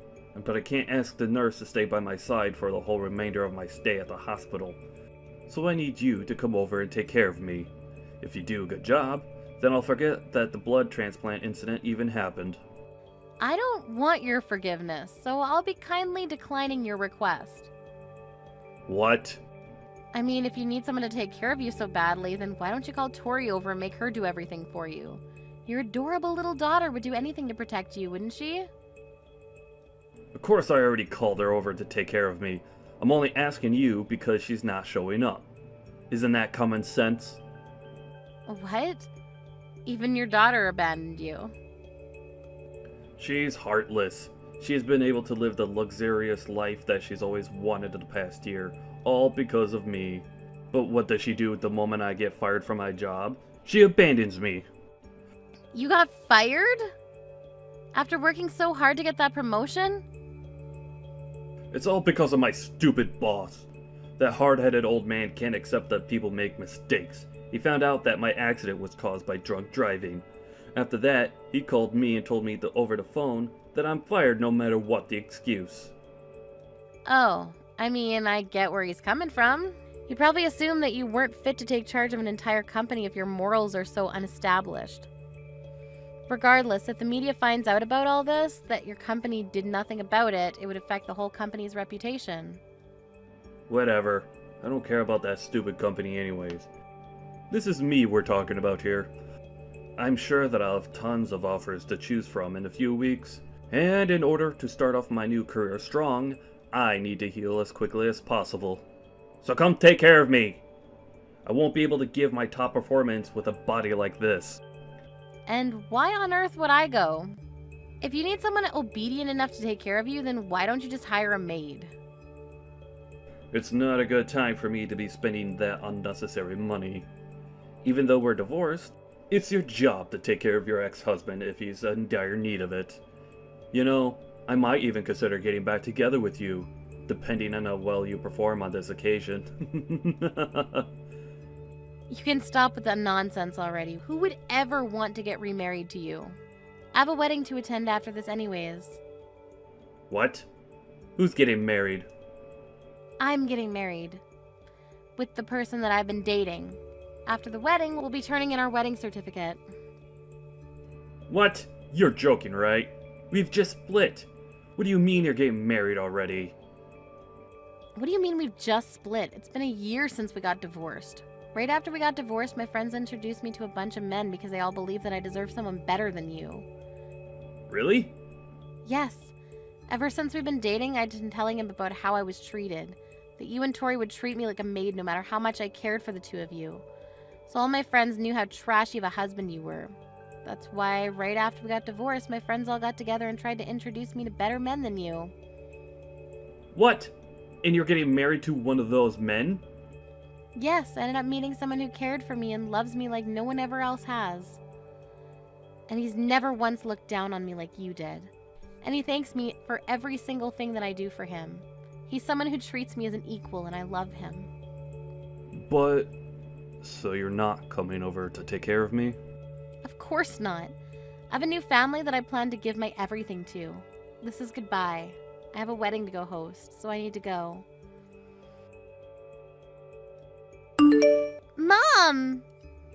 But I can't ask the nurse to stay by my side for the whole remainder of my stay at the hospital. So I need you to come over and take care of me. If you do a good job, then I'll forget that the blood transplant incident even happened.
I don't want your forgiveness, so I'll be kindly declining your request.
What?
I mean, if you need someone to take care of you so badly, then why don't you call Tori over and make her do everything for you? Your adorable little daughter would do anything to protect you, wouldn't she?
Of course I already called her over to take care of me. I'm only asking you because she's not showing up. Isn't that common sense?
What? Even your daughter abandoned you.
She's heartless. She has been able to live the luxurious life that she's always wanted in the past year, all because of me. But what does she do the moment I get fired from my job? She abandons me.
You got fired? After working so hard to get that promotion?
It's all because of my stupid boss. That hard-headed old man can't accept that people make mistakes. He found out that my accident was caused by drunk driving. After that, he called me and told me over the phone that I'm fired no matter what the excuse.
Oh, I mean, I get where he's coming from. He probably assumed that you weren't fit to take charge of an entire company if your morals are so unestablished. Regardless, if the media finds out about all this, that your company did nothing about it, it would affect the whole company's reputation.
Whatever. I don't care about that stupid company anyways. This is me we're talking about here. I'm sure that I'll have tons of offers to choose from in a few weeks. And in order to start off my new career strong, I need to heal as quickly as possible. So come take care of me! I won't be able to give my top performance with a body like this.
And why on earth would I go? If you need someone obedient enough to take care of you, then why don't you just hire a maid?
It's not a good time for me to be spending that unnecessary money. Even though we're divorced, it's your job to take care of your ex-husband if he's in dire need of it. You know, I might even consider getting back together with you, depending on how well you perform on this occasion.
You can stop with that nonsense already. Who would ever want to get remarried to you? I have a wedding to attend after this anyways.
What? Who's getting married?
I'm getting married. With the person that I've been dating. After the wedding, we'll be turning in our wedding certificate.
What? You're joking, right? We've just split. What do you mean you're getting married already?
What do you mean we've just split? It's been a year since we got divorced. Right after we got divorced, my friends introduced me to a bunch of men because they all believe that I deserve someone better than you.
Really?
Yes. Ever since we've been dating, I've been telling him about how I was treated. That you and Tori would treat me like a maid no matter how much I cared for the two of you. So all my friends knew how trashy of a husband you were. That's why right after we got divorced, my friends all got together and tried to introduce me to better men than you.
What? And you're getting married to one of those men?
Yes, I ended up meeting someone who cared for me and loves me like no one ever else has. And he's never once looked down on me like you did. And he thanks me for every single thing that I do for him. He's someone who treats me as an equal and I love him.
But... so you're not coming over to take care of me?
Of course not. I have a new family that I plan to give my everything to. This is goodbye. I have a wedding to go host, so I need to go. Mom!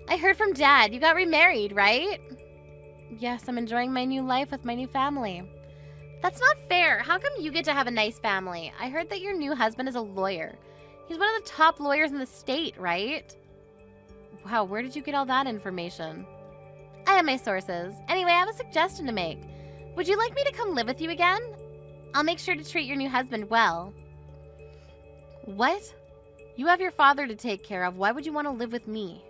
I heard from Dad. You got remarried, right? Yes, I'm enjoying my new life with my new family. That's not fair. How come you get to have a nice family? I heard that your new husband is a lawyer. He's one of the top lawyers in the state, right? Wow, where did you get all that information? I have my sources. Anyway, I have a suggestion to make. Would you like me to come live with you again? I'll make sure to treat your new husband well. What? You have your father to take care of. Why would you want to live with me?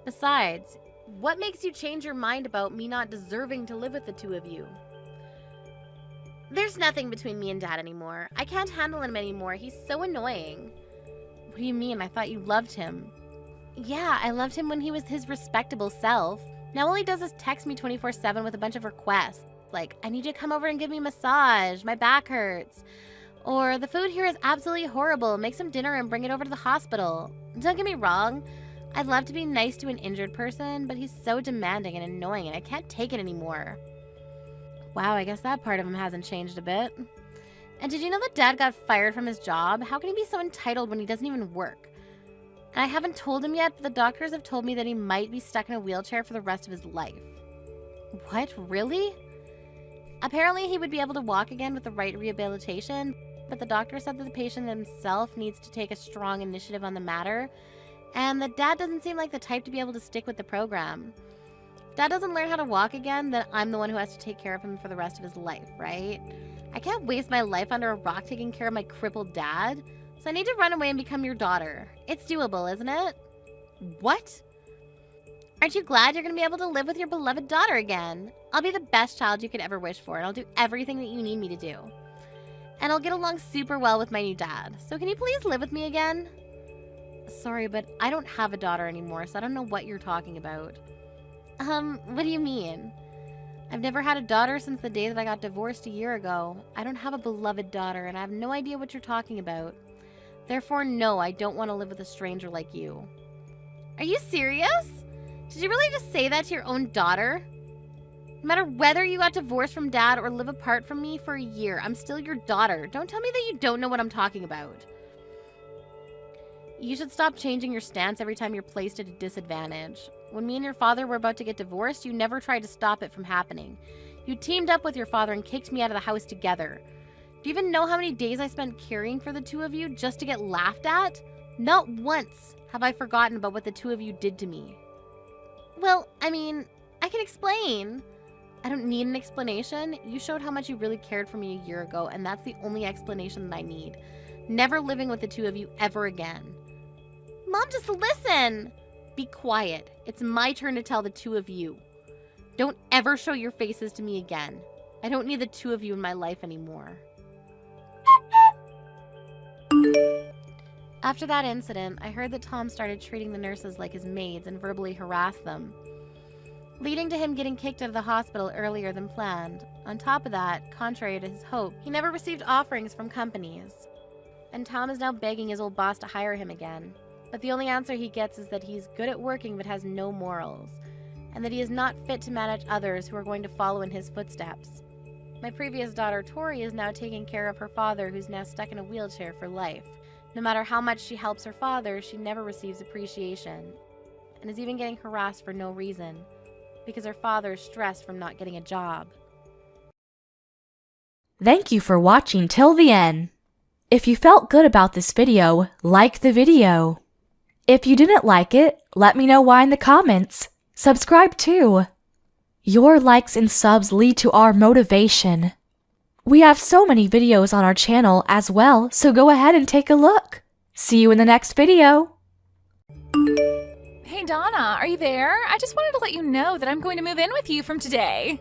Besides, what makes you change your mind about me not deserving to live with the two of you? There's nothing between me and Dad anymore. I can't handle him anymore. He's so annoying. What do you mean? I thought you loved him. Yeah, I loved him when he was his respectable self. Now all he does is text me 24/7 with a bunch of requests. Like, I need you to come over and give me a massage. My back hurts. Or, the food here is absolutely horrible. Make some dinner and bring it over to the hospital. Don't get me wrong. I'd love to be nice to an injured person, but he's so demanding and annoying and I can't take it anymore. Wow, I guess that part of him hasn't changed a bit. And did you know that Dad got fired from his job? How can he be so entitled when he doesn't even work? And I haven't told him yet, but the doctors have told me that he might be stuck in a wheelchair for the rest of his life. What? Really? Apparently he would be able to walk again with the right rehabilitation, but the doctor said that the patient himself needs to take a strong initiative on the matter, and that Dad doesn't seem like the type to be able to stick with the program. If Dad doesn't learn how to walk again, then I'm the one who has to take care of him for the rest of his life, right? I can't waste my life under a rock taking care of my crippled dad, so I need to run away and become your daughter. It's doable, isn't it? What? Aren't you glad you're going to be able to live with your beloved daughter again? I'll be the best child you could ever wish for, and I'll do everything that you need me to do. And I'll get along super well with my new dad. So can you please live with me again? Sorry, but I don't have a daughter anymore, so I don't know what you're talking about. What do you mean? I've never had a daughter since the day that I got divorced a year ago. I don't have a beloved daughter, and I have no idea what you're talking about. Therefore, no, I don't want to live with a stranger like you. Are you serious? Did you really just say that to your own daughter? No matter whether you got divorced from Dad or live apart from me for a year, I'm still your daughter. Don't tell me that you don't know what I'm talking about. You should stop changing your stance every time you're placed at a disadvantage. When me and your father were about to get divorced, you never tried to stop it from happening. You teamed up with your father and kicked me out of the house together. Do you even know how many days I spent caring for the two of you just to get laughed at? Not once have I forgotten about what the two of you did to me. Well, I mean, I can explain. I don't need an explanation. You showed how much you really cared for me a year ago, and that's the only explanation that I need. Never living with the two of you ever again. Mom, just listen. Be quiet. It's my turn to tell the two of you. Don't ever show your faces to me again. I don't need the two of you in my life anymore. After that incident, I heard that Tom started treating the nurses like his maids and verbally harassed them, leading to him getting kicked out of the hospital earlier than planned. On top of that, contrary to his hope, he never received offerings from companies. And Tom is now begging his old boss to hire him again. But the only answer he gets is that he's good at working but has no morals, and that he is not fit to manage others who are going to follow in his footsteps. My previous daughter, Tori, is now taking care of her father, who's now stuck in a wheelchair for life. No matter how much she helps her father, she never receives appreciation, and is even getting harassed for no reason, because her father is stressed from not getting a job.
Thank you for watching till the end. If you felt good about this video, like the video. If you didn't like it, let me know why in the comments. Subscribe too. Your likes and subs lead to our motivation. We have so many videos on our channel as well, so go ahead and take a look. See you in the next video.
Hey Donna, are you there? I just wanted to let you know that I'm going to move in with you from today.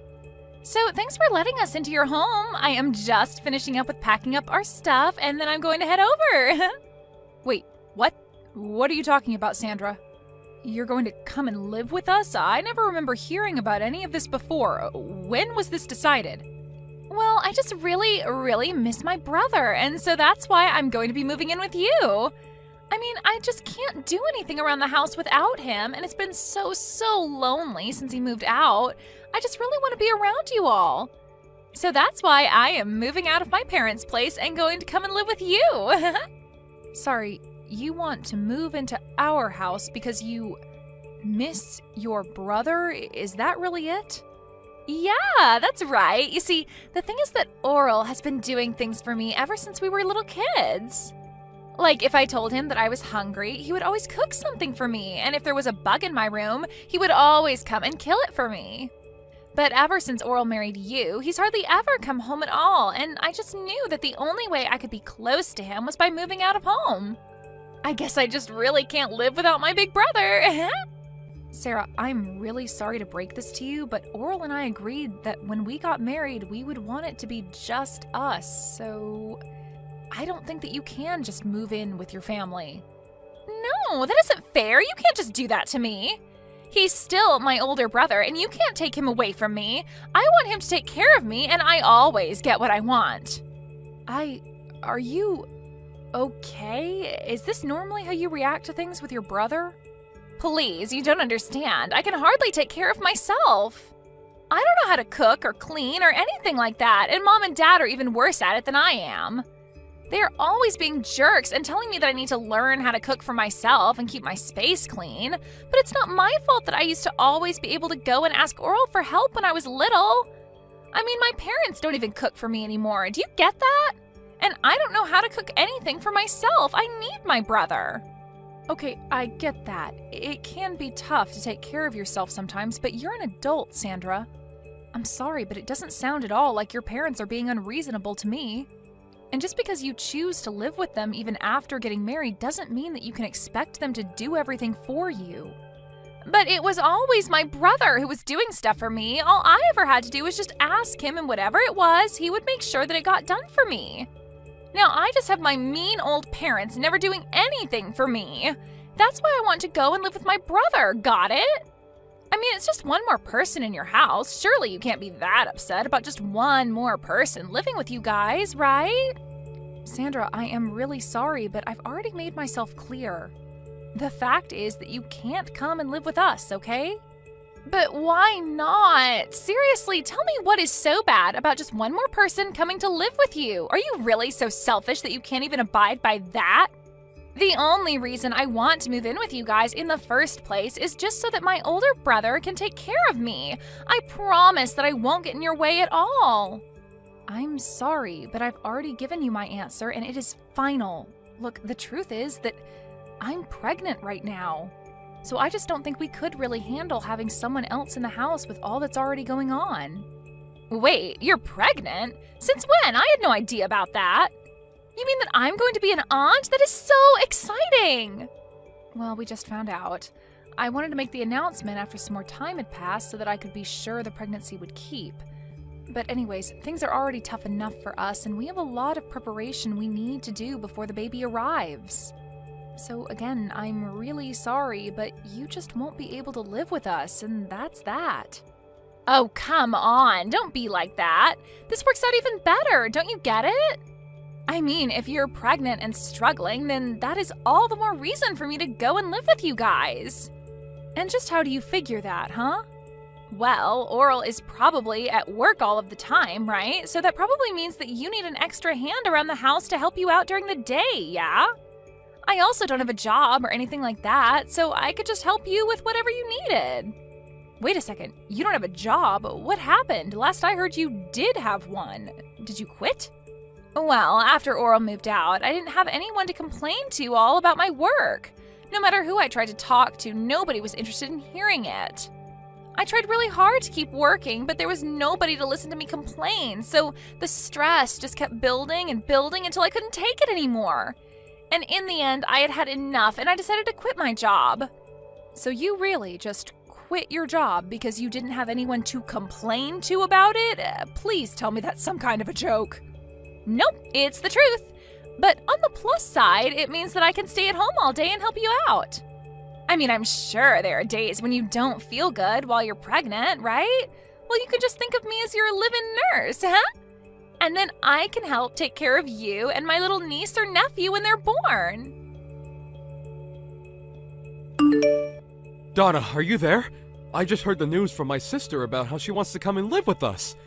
So thanks for letting us into your home. I am just finishing up with packing up our stuff and then I'm going to head over.
Wait, what? What are you talking about, Sandra? You're going to come and live with us? I never remember hearing about any of this before. When was this decided?
Well, I just really miss my brother, and so that's why I'm going to be moving in with you. I mean, I just can't do anything around the house without him, and it's been so lonely since he moved out. I just really want to be around you all. So that's why I am moving out of my parents' place and going to come and live with you.
Sorry, you want to move into our house because you miss your brother? Is that really it?
Yeah, that's right. You see, the thing is that Oral has been doing things for me ever since we were little kids. Like, if I told him that I was hungry, he would always cook something for me, and if there was a bug in my room, he would always come and kill it for me. But ever since Oral married you, he's hardly ever come home at all, and I just knew that the only way I could be close to him was by moving out of home. I guess I just really can't live without my big brother.
Sarah, I'm really sorry to break this to you, but Oral and I agreed that when we got married, we would want it to be just us, so I don't think that you can just move in with your family.
No, that isn't fair. You can't just do that to me. He's still my older brother, and you can't take him away from me. I want him to take care of me, and I always get what I want.
Are you okay? Is this normally how you react to things with your brother?
Please, you don't understand. I can hardly take care of myself. I don't know how to cook or clean or anything like that, and Mom and Dad are even worse at it than I am. They are always being jerks and telling me that I need to learn how to cook for myself and keep my space clean. But it's not my fault that I used to always be able to go and ask Oral for help when I was little. I mean, my parents don't even cook for me anymore. Do you get that? And I don't know how to cook anything for myself. I need my brother.
Okay, I get that. It can be tough to take care of yourself sometimes, but you're an adult, Sandra. I'm sorry, but it doesn't sound at all like your parents are being unreasonable to me. And just because you choose to live with them even after getting married doesn't mean that you can expect them to do everything for you.
But it was always my brother who was doing stuff for me. All I ever had to do was just ask him, and whatever it was, he would make sure that it got done for me. Now I just have my mean old parents never doing anything for me. That's why I want to go and live with my brother, got it? I mean, it's just one more person in your house. Surely you can't be that upset about just one more person living with you guys, right?
Sandra, I am really sorry, but I've already made myself clear. The fact is that you can't come and live with us, okay?
But why not? Seriously, tell me what is so bad about just one more person coming to live with you? Are you really so selfish that you can't even abide by that? The only reason I want to move in with you guys in the first place is just so that my older brother can take care of me. I promise that I won't get in your way at all.
I'm sorry, but I've already given you my answer and it is final. Look, the truth is that I'm pregnant right now. So I just don't think we could really handle having someone else in the house with all that's already going on.
Wait, you're pregnant? Since when? I had no idea about that. You mean that I'm going to be an aunt? That is so exciting!
Well, we just found out. I wanted to make the announcement after some more time had passed so that I could be sure the pregnancy would keep. But anyways, things are already tough enough for us, and we have a lot of preparation we need to do before the baby arrives. So again, I'm really sorry, but you just won't be able to live with us, and that's that.
Oh, come on. Don't be like that. This works out even better. Don't you get it? I mean, if you're pregnant and struggling, then that is all the more reason for me to go and live with you guys.
And just how do you figure that, huh?
Well, Oral is probably at work all of the time, right? So that probably means that you need an extra hand around the house to help you out during the day, yeah? I also don't have a job or anything like that, so I could just help you with whatever you needed.
Wait a second, you don't have a job? What happened? Last I heard you did have one. Did you quit?
Well, after Oral moved out, I didn't have anyone to complain to all about my work. No matter who I tried to talk to, nobody was interested in hearing it. I tried really hard to keep working, but there was nobody to listen to me complain, so the stress just kept building and building until I couldn't take it anymore. And in the end, I had had enough, and I decided to quit my job.
So you really just quit your job because you didn't have anyone to complain to about it? Please tell me that's some kind of a joke.
Nope, it's the truth. But on the plus side, it means that I can stay at home all day and help you out. I mean, I'm sure there are days when you don't feel good while you're pregnant, right? Well, you can just think of me as your live-in nurse, huh? And then I can help take care of you and my little niece or nephew when they're born.
Donna, are you there? I just heard the news from my sister about how she wants to come and live with us.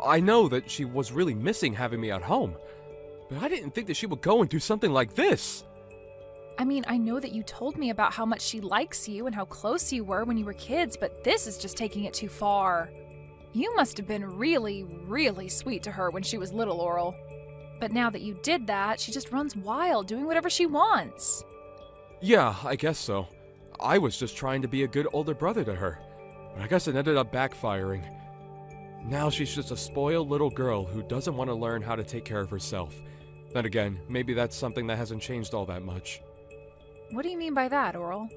I know that she was really missing having me at home, but I didn't think that she would go and do something like this.
I mean, I know that you told me about how much she likes you and how close you were when you were kids, but this is just taking it too far. You must have been really, really sweet to her when she was little, Oral. But now that you did that, she just runs wild, doing whatever she wants.
Yeah, I guess so. I was just trying to be a good older brother to her, but I guess it ended up backfiring. Now she's just a spoiled little girl who doesn't want to learn how to take care of herself. Then again, maybe that's something that hasn't changed all that much.
What do you mean by that, Oral?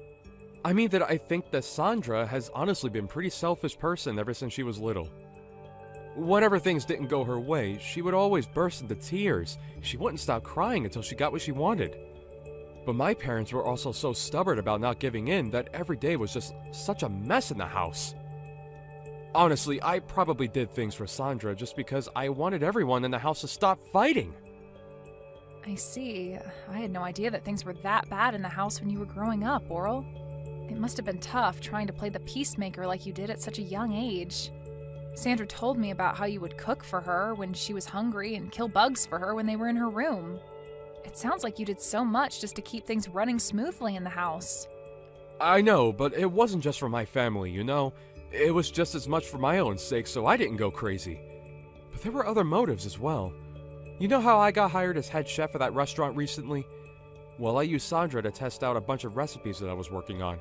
I mean that I think that Sandra has honestly been a pretty selfish person ever since she was little. Whenever things didn't go her way, she would always burst into tears. She wouldn't stop crying until she got what she wanted. But my parents were also so stubborn about not giving in that every day was just such a mess in the house. Honestly, I probably did things for Sandra just because I wanted everyone in the house to stop fighting.
I see. I had no idea that things were that bad in the house when you were growing up, Oral. It must have been tough trying to play the peacemaker like you did at such a young age. Sandra told me about how you would cook for her when she was hungry and kill bugs for her when they were in her room. It sounds like you did so much just to keep things running smoothly in the house.
I know, but it wasn't just for my family, you know? It was just as much for my own sake, so I didn't go crazy. But there were other motives as well. You know how I got hired as head chef at that restaurant recently? Well, I used Sandra to test out a bunch of recipes that I was working on.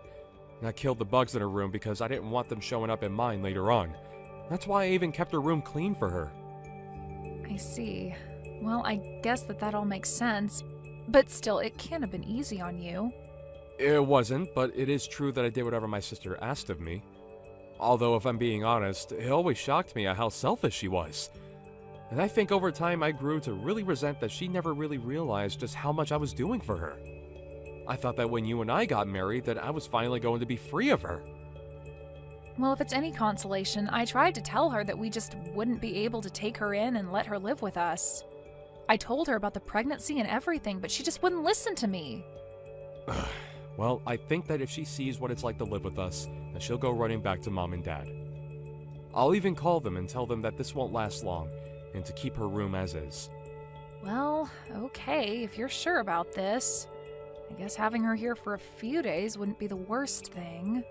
And I killed the bugs in her room because I didn't want them showing up in mine later on. That's why I even kept her room clean for her.
I see. Well, I guess that all makes sense. But still, it can't have been easy on you.
It wasn't, but it is true that I did whatever my sister asked of me. Although, if I'm being honest, it always shocked me at how selfish she was. And I think over time I grew to really resent that she never really realized just how much I was doing for her. I thought that when you and I got married that I was finally going to be free of her.
Well, if it's any consolation, I tried to tell her that we just wouldn't be able to take her in and let her live with us. I told her about the pregnancy and everything, but she just wouldn't listen to me.
Well, I think that if she sees what it's like to live with us, then she'll go running back to Mom and Dad. I'll even call them and tell them that this won't last long, and to keep her room as is.
Well, okay, if you're sure about this. I guess having her here for a few days wouldn't be the worst thing.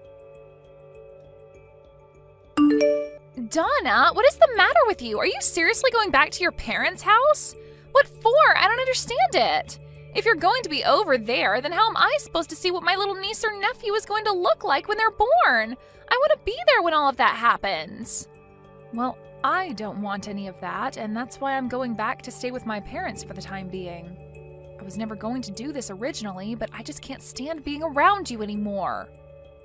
Donna, what is the matter with you? Are you seriously going back to your parents' house? What for? I don't understand it. If you're going to be over there, then how am I supposed to see what my little niece or nephew is going to look like when they're born? I want to be there when all of that happens.
Well, I don't want any of that, and that's why I'm going back to stay with my parents for the time being. I was never going to do this originally, but I just can't stand being around you anymore.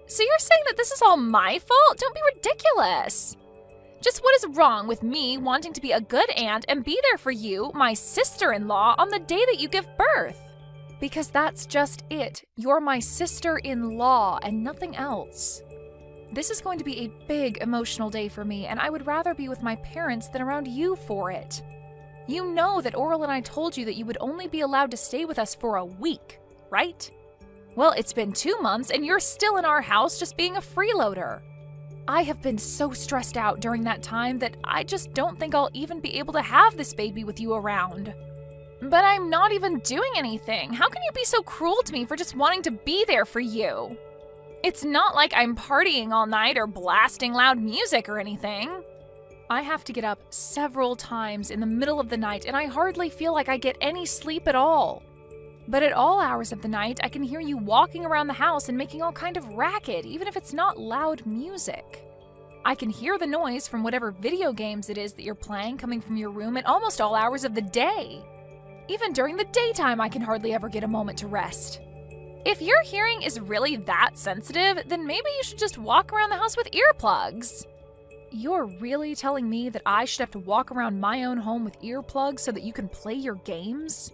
So you're saying that this is all my fault? Don't be ridiculous. Just what is wrong with me wanting to be a good aunt and be there for you, my sister-in-law, on the day that you give birth?
Because that's just it. You're my sister-in-law and nothing else. This is going to be a big emotional day for me, and I would rather be with my parents than around you for it. You know that Oral and I told you that you would only be allowed to stay with us for a week, right? Well, it's been 2 months, and you're still in our house just being a freeloader. I have been so stressed out during that time that I just don't think I'll even be able to have this baby with you around.
But I'm not even doing anything. How can you be so cruel to me for just wanting to be there for you? It's not like I'm partying all night or blasting loud music or anything.
I have to get up several times in the middle of the night, and I hardly feel like I get any sleep at all. But at all hours of the night, I can hear you walking around the house and making all kind of racket, even if it's not loud music. I can hear the noise from whatever video games it is that you're playing coming from your room at almost all hours of the day. Even during the daytime, I can hardly ever get a moment to rest.
If your hearing is really that sensitive, then maybe you should just walk around the house with earplugs.
You're really telling me that I should have to walk around my own home with earplugs so that you can play your games?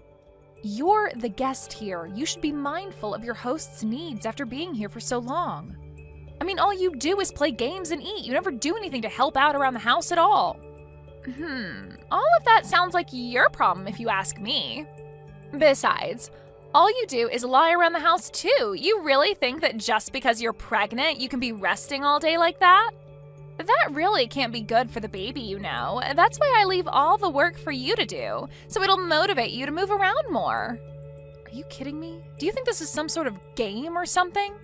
You're the guest here. You should be mindful of your host's needs after being here for so long. I mean, all you do is play games and eat. You never do anything to help out around the house at all.
All of that sounds like your problem if you ask me. Besides, all you do is lie around the house too. You really think that just because you're pregnant, you can be resting all day like that? That really can't be good for the baby, you know. That's why I leave all the work for you to do, so it'll motivate you to move around more.
Are you kidding me? Do you think this is some sort of game or something?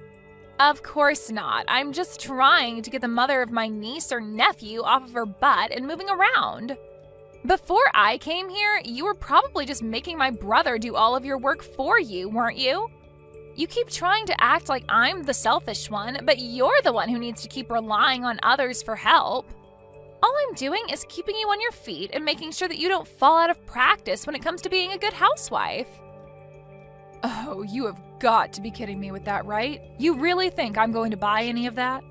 Of course not. I'm just trying to get the mother of my niece or nephew off of her butt and moving around. Before I came here, you were probably just making my brother do all of your work for you, weren't you? You keep trying to act like I'm the selfish one, but you're the one who needs to keep relying on others for help. All I'm doing is keeping you on your feet and making sure that you don't fall out of practice when it comes to being a good housewife.
Oh, you have got to be kidding me with that, right? You really think I'm going to buy any of that?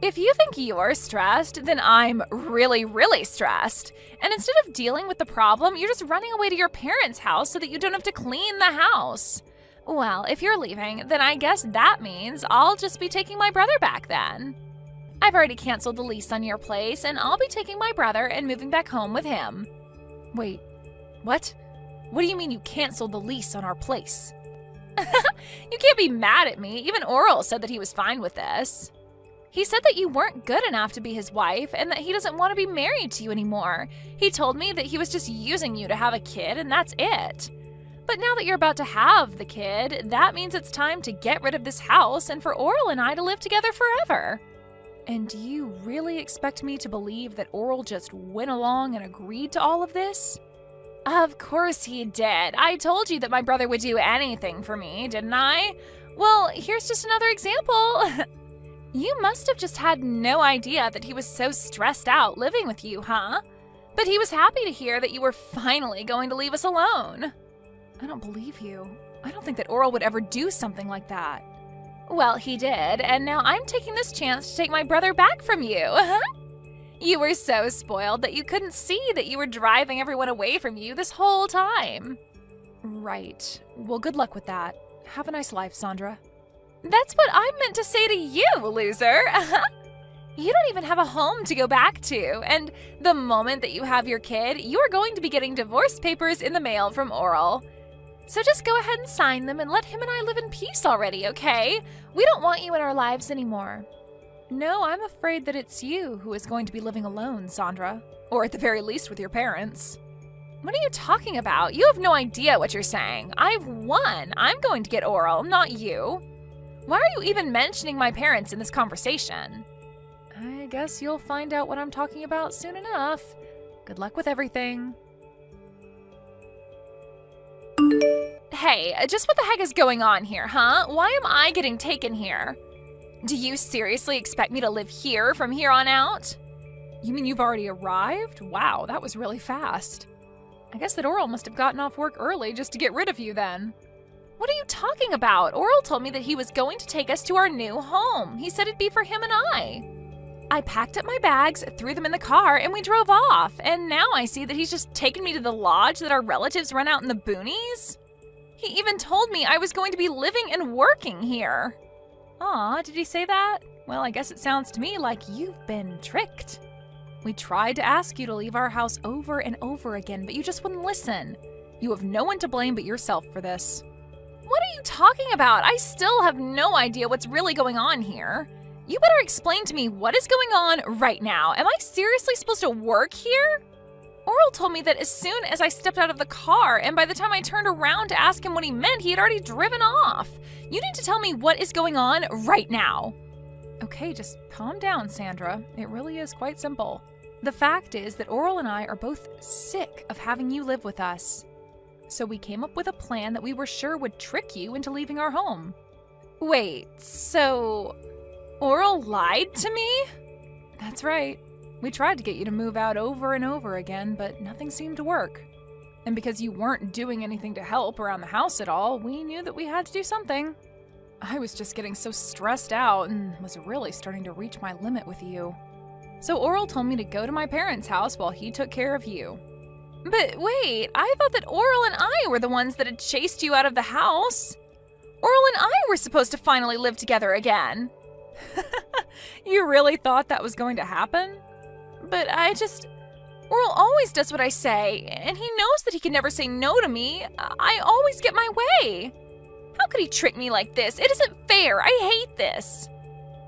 If you think you're stressed, then I'm really, really stressed. And instead of dealing with the problem, you're just running away to your parents' house so that you don't have to clean the house. Well, if you're leaving, then I guess that means I'll just be taking my brother back then. I've already canceled the lease on your place, and I'll be taking my brother and moving back home with him.
Wait, what? What do you mean you canceled the lease on our place?
You can't be mad at me. Even Oral said that he was fine with this. He said that you weren't good enough to be his wife and that he doesn't want to be married to you anymore. He told me that he was just using you to have a kid and that's it. But now that you're about to have the kid, that means it's time to get rid of this house and for Oral and I to live together forever.
And do you really expect me to believe that Oral just went along and agreed to all of this?
Of course he did. I told you that my brother would do anything for me, didn't I? Well, here's just another example. You must have just had no idea that he was so stressed out living with you, huh? But he was happy to hear that you were finally going to leave us alone.
I don't believe you. I don't think that Oral would ever do something like that.
Well, he did, and now I'm taking this chance to take my brother back from you. You were so spoiled that you couldn't see that you were driving everyone away from you this whole time.
Right. Well, good luck with that. Have a nice life, Sandra.
That's what I meant to say to you, loser. You don't even have a home to go back to, and the moment that you have your kid, you are going to be getting divorce papers in the mail from Oral. So just go ahead and sign them and let him and I live in peace already, okay? We don't want you in our lives anymore.
No, I'm afraid that it's you who is going to be living alone, Sandra. Or at the very least with your parents.
What are you talking about? You have no idea what you're saying. I've won. I'm going to get Oral, not you. Why are you even mentioning my parents in this conversation?
I guess you'll find out what I'm talking about soon enough. Good luck with everything.
Hey, just what the heck is going on here, huh? Why am I getting taken here? Do you seriously expect me to live here from here on out?
You mean you've already arrived? Wow, that was really fast. I guess that Oral must have gotten off work early just to get rid of you then.
What are you talking about? Oral told me that he was going to take us to our new home. He said it'd be for him and I. I packed up my bags, threw them in the car, and we drove off. And now I see that he's just taken me to the lodge that our relatives run out in the boonies. He even told me I was going to be living and working here.
Aw, did he say that? Well, I guess it sounds to me like you've been tricked. We tried to ask you to leave our house over and over again, but you just wouldn't listen. You have no one to blame but yourself for this.
What are you talking about? I still have no idea what's really going on here. You better explain to me what is going on right now. Am I seriously supposed to work here? Oral told me that as soon as I stepped out of the car, and by the time I turned around to ask him what he meant, he had already driven off. You need to tell me what is going on right now.
Okay, just calm down, Sandra. It really is quite simple. The fact is that Oral and I are both sick of having you live with us. So we came up with a plan that we were sure would trick you into leaving our home.
Wait, so Oral lied to me?
That's right. We tried to get you to move out over and over again, but nothing seemed to work. And because you weren't doing anything to help around the house at all, we knew that we had to do something. I was just getting so stressed out and was really starting to reach my limit with you. So Oral told me to go to my parents' house while he took care of you.
But wait, I thought that Oral and I were the ones that had chased you out of the house. Oral and I were supposed to finally live together again.
You really thought that was going to happen?
But Oral always does what I say, and he knows that he can never say no to me. I always get my way. How could he trick me like this? It isn't fair. I hate this.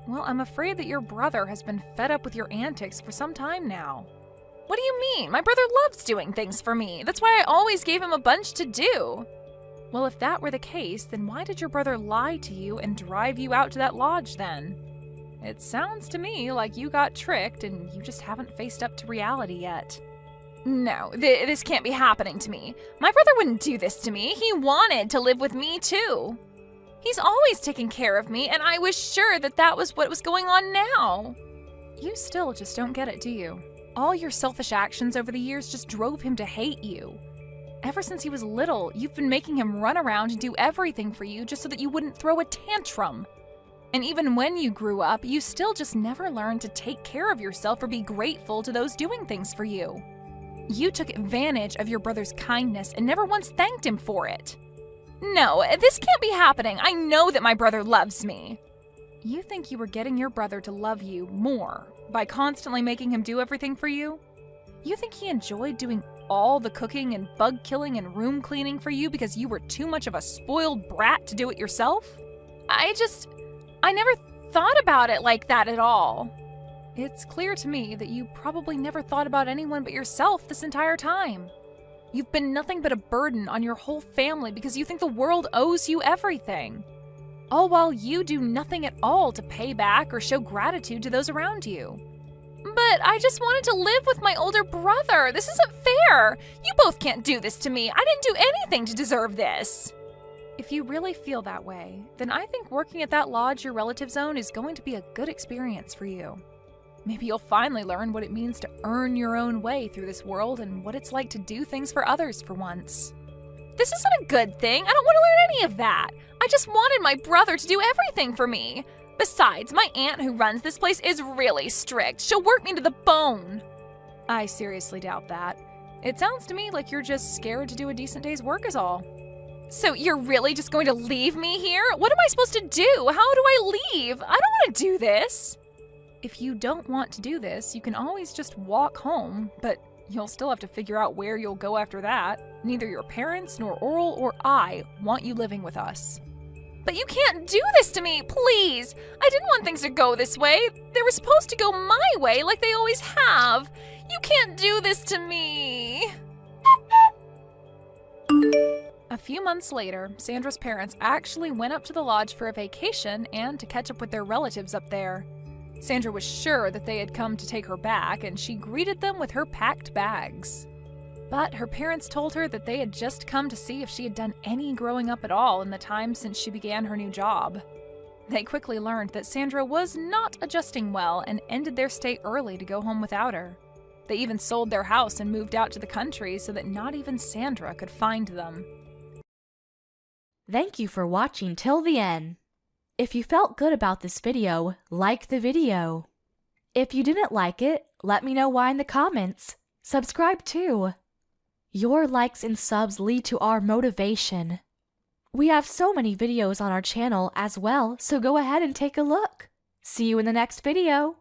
Well, I'm afraid that your brother has been fed up with your antics for some time now.
What do you mean? My brother loves doing things for me. That's why I always gave him a bunch to do.
Well, if that were the case, then why did your brother lie to you and drive you out to that lodge then? It sounds to me like you got tricked and you just haven't faced up to reality yet.
No, this can't be happening to me. My brother wouldn't do this to me. He wanted to live with me too. He's always taken care of me, and I was sure that that was what was going on now.
You still just don't get it, do you? All your selfish actions over the years just drove him to hate you. Ever since he was little, you've been making him run around and do everything for you just so that you wouldn't throw a tantrum. And even when you grew up, you still just never learned to take care of yourself or be grateful to those doing things for you. You took advantage of your brother's kindness and never once thanked him for it. No, this can't be happening. I know that my brother loves me. You think you were getting your brother to love you more by constantly making him do everything for you? You think he enjoyed doing all the cooking and bug killing and room cleaning for you because you were too much of a spoiled brat to do it yourself? I never thought about it like that at all. It's clear to me that you probably never thought about anyone but yourself this entire time. You've been nothing but a burden on your whole family because you think the world owes you everything. All while you do nothing at all to pay back or show gratitude to those around you. But I just wanted to live with my older brother. This isn't fair. You both can't do this to me. I didn't do anything to deserve this. If you really feel that way, then I think working at that lodge your relatives own is going to be a good experience for you. Maybe you'll finally learn what it means to earn your own way through this world and what it's like to do things for others for once. This isn't a good thing. I don't want to learn any of that. I just wanted my brother to do everything for me. Besides, my aunt who runs this place is really strict. She'll work me to the bone. I seriously doubt that. It sounds to me like you're just scared to do a decent day's work is all. So you're really just going to leave me here? What am I supposed to do? How do I leave? I don't want to do this. If you don't want to do this, you can always just walk home, but you'll still have to figure out where you'll go after that. Neither your parents, nor Oral, or I want you living with us. But you can't do this to me, please! I didn't want things to go this way. They were supposed to go my way like they always have. You can't do this to me! A few months later, Sandra's parents actually went up to the lodge for a vacation and to catch up with their relatives up there. Sandra was sure that they had come to take her back, and she greeted them with her packed bags. But her parents told her that they had just come to see if she had done any growing up at all in the time since she began her new job. They quickly learned that Sandra was not adjusting well and ended their stay early to go home without her. They even sold their house and moved out to the country so that not even Sandra could find them.
Thank you for watching till the end. If you felt good about this video, like the video. If you didn't like it, let me know why in the comments. Subscribe too. Your likes and subs lead to our motivation. We have so many videos on our channel as well, so go ahead and take a look. See you in the next video.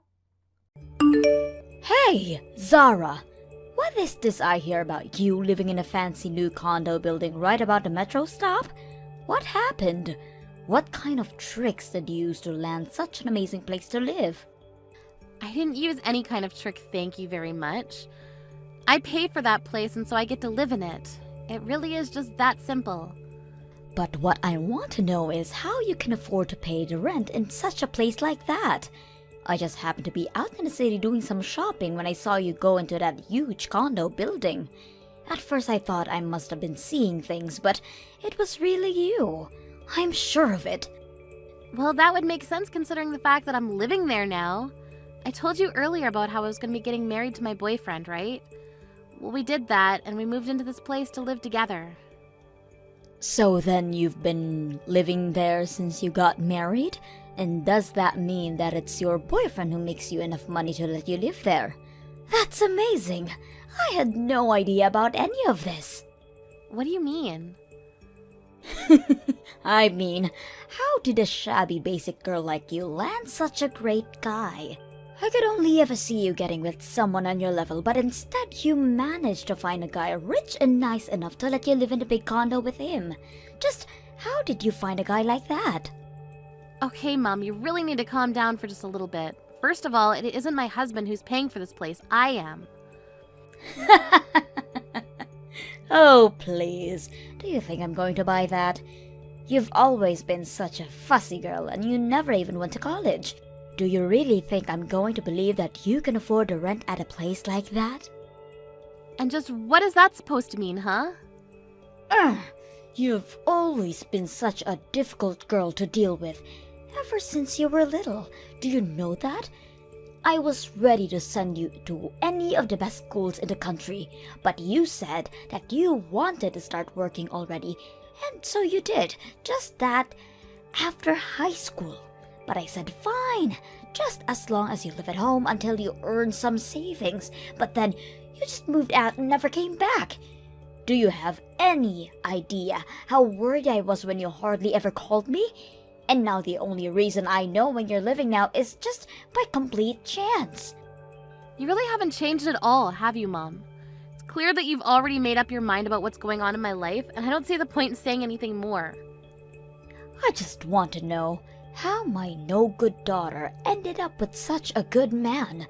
Hey, Zara! What is this I hear about you living in a fancy new condo building right about the metro stop? What happened? What kind of tricks did you use to land such an amazing place to live?
I didn't use any kind of trick, thank you very much. I paid for that place and so I get to live in it. It really is just that simple.
But what I want to know is how you can afford to pay the rent in such a place like that. I just happened to be out in the city doing some shopping when I saw you go into that huge condo building. At first I thought I must have been seeing things, but it was really you. I'm sure of it.
Well, that would make sense considering the fact that I'm living there now. I told you earlier about how I was going to be getting married to my boyfriend, right? Well, we did that, and we moved into this place to live together.
So then you've been living there since you got married? And does that mean that it's your boyfriend who makes you enough money to let you live there? That's amazing! I had no idea about any of this.
What do you mean?
I mean, how did a shabby basic girl like you land such a great guy? I could only ever see you getting with someone on your level, but instead you managed to find a guy rich and nice enough to let you live in a big condo with him. Just how did you find a guy like that?
Okay, Mom, you really need to calm down for just a little bit. First of all, it isn't my husband who's paying for this place. I am.
Oh, please. Do you think I'm going to buy that? You've always been such a fussy girl and you never even went to college. Do you really think I'm going to believe that you can afford to rent at a place like that?
And just what is that supposed to mean, huh?
You've always been such a difficult girl to deal with, ever since you were little. Do you know that? I was ready to send you to any of the best schools in the country, but you said that you wanted to start working already, and so you did, just that after high school. But I said fine, just as long as you live at home until you earn some savings, but then you just moved out and never came back. Do you have any idea how worried I was when you hardly ever called me? And now the only reason I know when you're living now is just by complete chance.
You really haven't changed at all, have you, Mom? It's clear that you've already made up your mind about what's going on in my life, and I don't see the point in saying anything more.
I just want to know how my no-good daughter ended up with such a good man.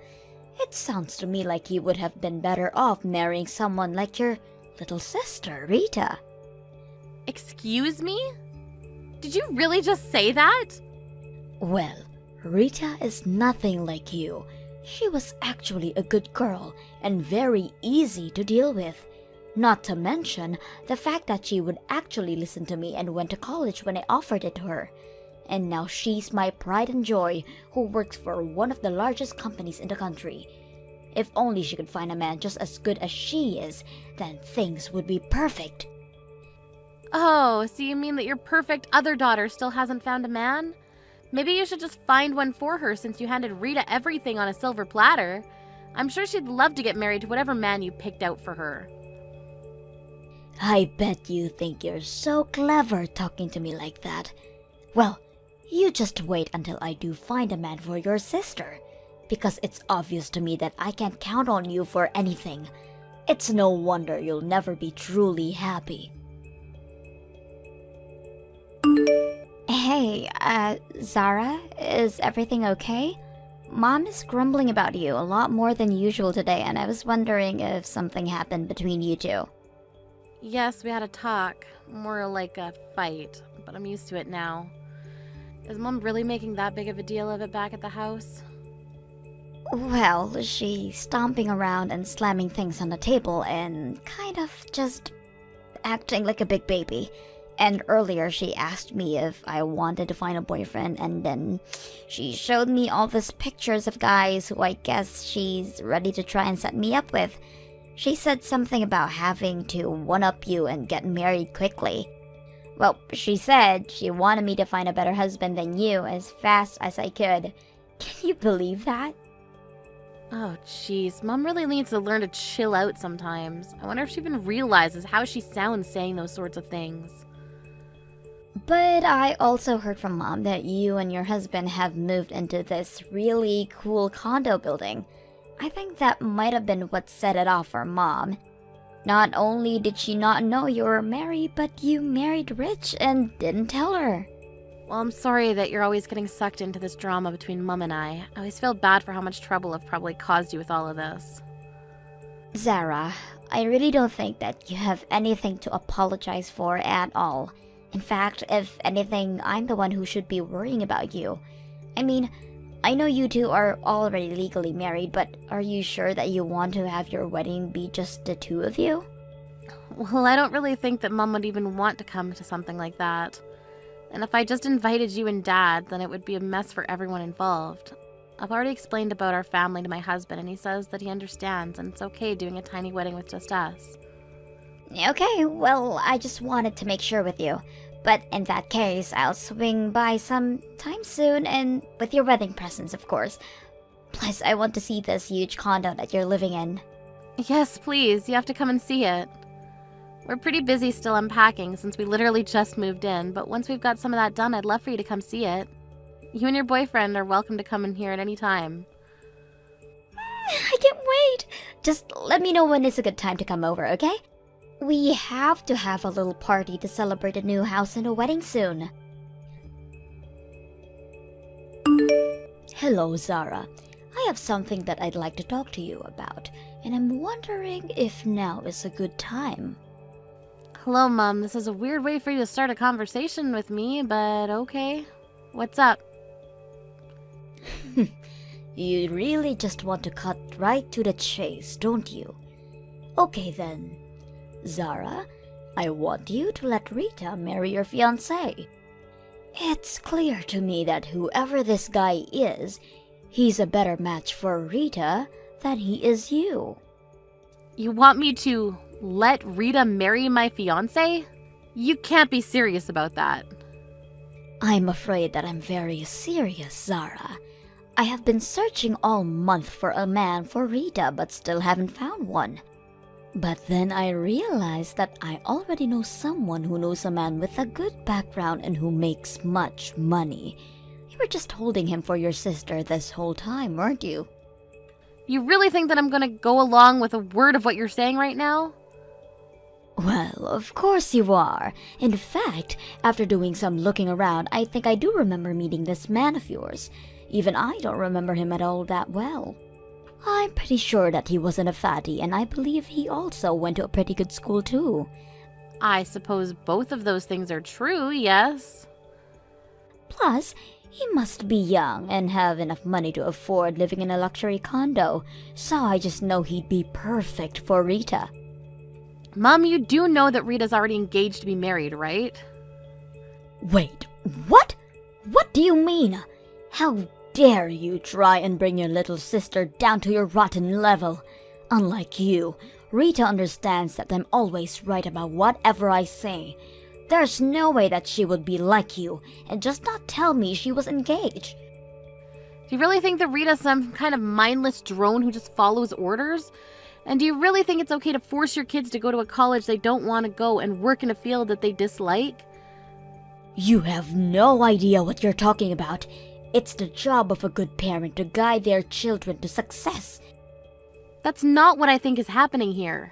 It sounds to me like he would have been better off marrying someone like your little sister, Rita.
Excuse me? Did you really just say that?
Well, Rita is nothing like you. She was actually a good girl and very easy to deal with. Not to mention the fact that she would actually listen to me and went to college when I offered it to her. And now she's my pride and joy who works for one of the largest companies in the country. If only she could find a man just as good as she is, then things would be perfect.
Oh, so you mean that your perfect other daughter still hasn't found a man? Maybe you should just find one for her since you handed Rita everything on a silver platter. I'm sure she'd love to get married to whatever man you picked out for her.
I bet you think you're so clever talking to me like that. Well, you just wait until I do find a man for your sister. Because it's obvious to me that I can't count on you for anything. It's no wonder you'll never be truly happy.
Hey, Zara, is everything okay? Mom is grumbling about you a lot more than usual today, and I was wondering if something happened between you two.
Yes, we had a talk. More like a fight, but I'm used to it now. Is Mom really making that big of a deal of it back at the house?
Well, she's stomping around and slamming things on the table and kind of just acting like a big baby. And earlier she asked me if I wanted to find a boyfriend, and then she showed me all these pictures of guys who I guess she's ready to try and set me up with. She said something about having to one-up you and get married quickly. Well, she said she wanted me to find a better husband than you as fast as I could. Can you believe that?
Oh, jeez. Mom really needs to learn to chill out sometimes. I wonder if she even realizes how she sounds saying those sorts of things.
But I also heard from Mom that you and your husband have moved into this really cool condo building. I think that might have been what set it off for Mom. Not only did she not know you were married, but you married rich and didn't tell her.
Well, I'm sorry that you're always getting sucked into this drama between Mom and I. I always feel bad for how much trouble I've probably caused you with all of this.
Zara, I really don't think that you have anything to apologize for at all. In fact, if anything, I'm the one who should be worrying about you. I mean, I know you two are already legally married, but are you sure that you want to have your wedding be just the two of you?
Well, I don't really think that Mom would even want to come to something like that. And if I just invited you and Dad, then it would be a mess for everyone involved. I've already explained about our family to my husband, and he says that he understands, and it's okay doing a tiny wedding with just us.
Okay, well, I just wanted to make sure with you. But in that case, I'll swing by sometime soon, and with your wedding presents, of course. Plus, I want to see this huge condo that you're living in.
Yes, please. You have to come and see it. We're pretty busy still unpacking since we literally just moved in, but once we've got some of that done, I'd love for you to come see it. You and your boyfriend are welcome to come in here at any time.
I can't wait! Just let me know when is a good time to come over, okay? We have to have a little party to celebrate a new house and a wedding soon.
Hello, Zara. I have something that I'd like to talk to you about, and I'm wondering if now is a good time.
Hello, Mom. This is a weird way for you to start a conversation with me, but okay. What's up?
You really just want to cut right to the chase, don't you? Okay then. Zara, I want you to let Rita marry your fiancé. It's clear to me that whoever this guy is,
He's a better match for Rita than he is you.
You want me to let Rita marry my fiancé? You can't be serious about that.
I'm afraid that I'm very serious, Zara. I have been searching all month for a man for Rita, but still haven't found one. But then I realized that I already know someone who knows a man with a good background and who makes much money. You were just holding him for your sister this whole time, weren't you?
You really think that I'm gonna go along with a word of what you're saying right now?
Well, of course you are. In fact, after doing some looking around, I think I do remember meeting this man of yours. Even I don't remember him at all that well. I'm pretty sure that he wasn't a fatty, and I believe he also went to a pretty good school too.
I suppose both of those things are true, yes.
Plus, he must be young and have enough money to afford living in a luxury condo, so I just know he'd be perfect for Rita.
Mom, you do know that Rita's already engaged to be married, right?
Wait, what? What do you mean? How dare you try and bring your little sister down to your rotten level? Unlike you, Rita understands that I'm always right about whatever I say. There's no way that she would be like you and just not tell me she was engaged.
Do you really think that Rita's some kind of mindless drone who just follows orders? And do you really think it's okay to force your kids to go to a college they don't want to go and work in a field that they dislike?
You have no idea what you're talking about. It's the job of a good parent to guide their children to success.
That's not what I think is happening here.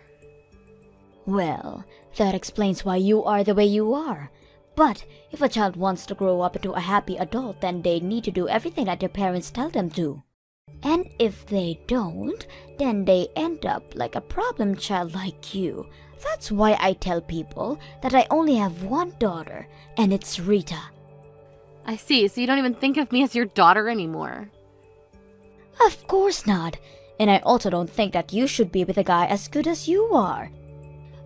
Well, that explains why you are the way you are. But if a child wants to grow up into a happy adult, then they need to do everything that their parents tell them to. And if they don't, then they end up like a problem child like you. That's why I tell people that I only have one daughter, and it's Rita.
I see, so you don't even think of me as your daughter anymore.
Of course not. And I also don't think that you should be with a guy as good as you are.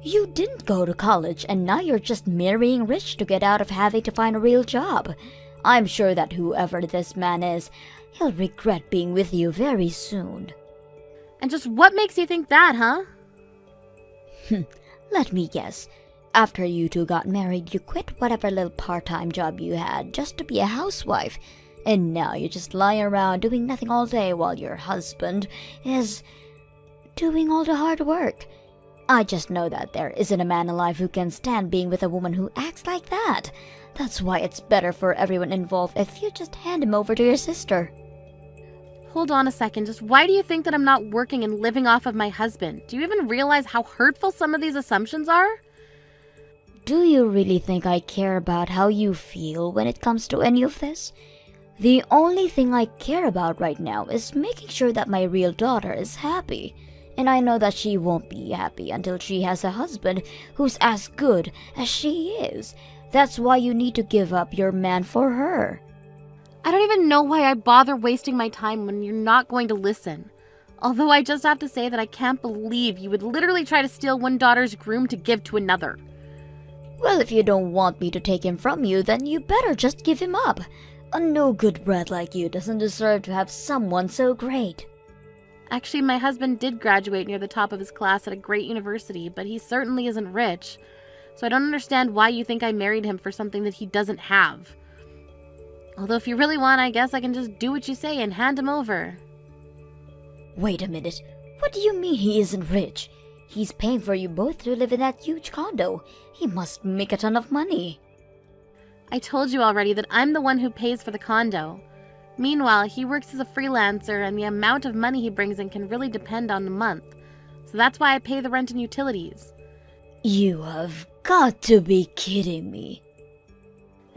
You didn't go to college, and now you're just marrying rich to get out of having to find a real job. I'm sure that whoever this man is, he'll regret being with you very soon.
And just what makes you think that, huh?
Let me guess. After you two got married, you quit whatever little part-time job you had just to be a housewife. And now you just lie around doing nothing all day while your husband is doing all the hard work. I just know that there isn't a man alive who can stand being with a woman who acts like that. That's why it's better for everyone involved if you just hand him over to your sister.
Hold on a second, just why do you think that I'm not working and living off of my husband? Do you even realize how hurtful some of these assumptions are?
Do you really think I care about how you feel when it comes to any of this? The only thing I care about right now is making sure that my real daughter is happy. And I know that she won't be happy until she has a husband who's as good as she is. That's why you need to give up your man for her.
I don't even know why I bother wasting my time when you're not going to listen. Although I just have to say that I can't believe you would literally try to steal one daughter's groom to give to another.
Well, if you don't want me to take him from you, then you better just give him up. A no-good brat like you doesn't deserve to have someone so great.
Actually, my husband did graduate near the top of his class at a great university, but he certainly isn't rich. So I don't understand why you think I married him for something that he doesn't have. Although if you really want, I guess I can just do what you say and hand him over.
Wait a minute. What do you mean he isn't rich? He's paying for you both to live in that huge condo. He must make a ton of money.
I told you already that I'm the one who pays for the condo. Meanwhile, he works as a freelancer, and the amount of money he brings in can really depend on the month. So that's why I pay the rent and utilities.
You have got to be kidding me.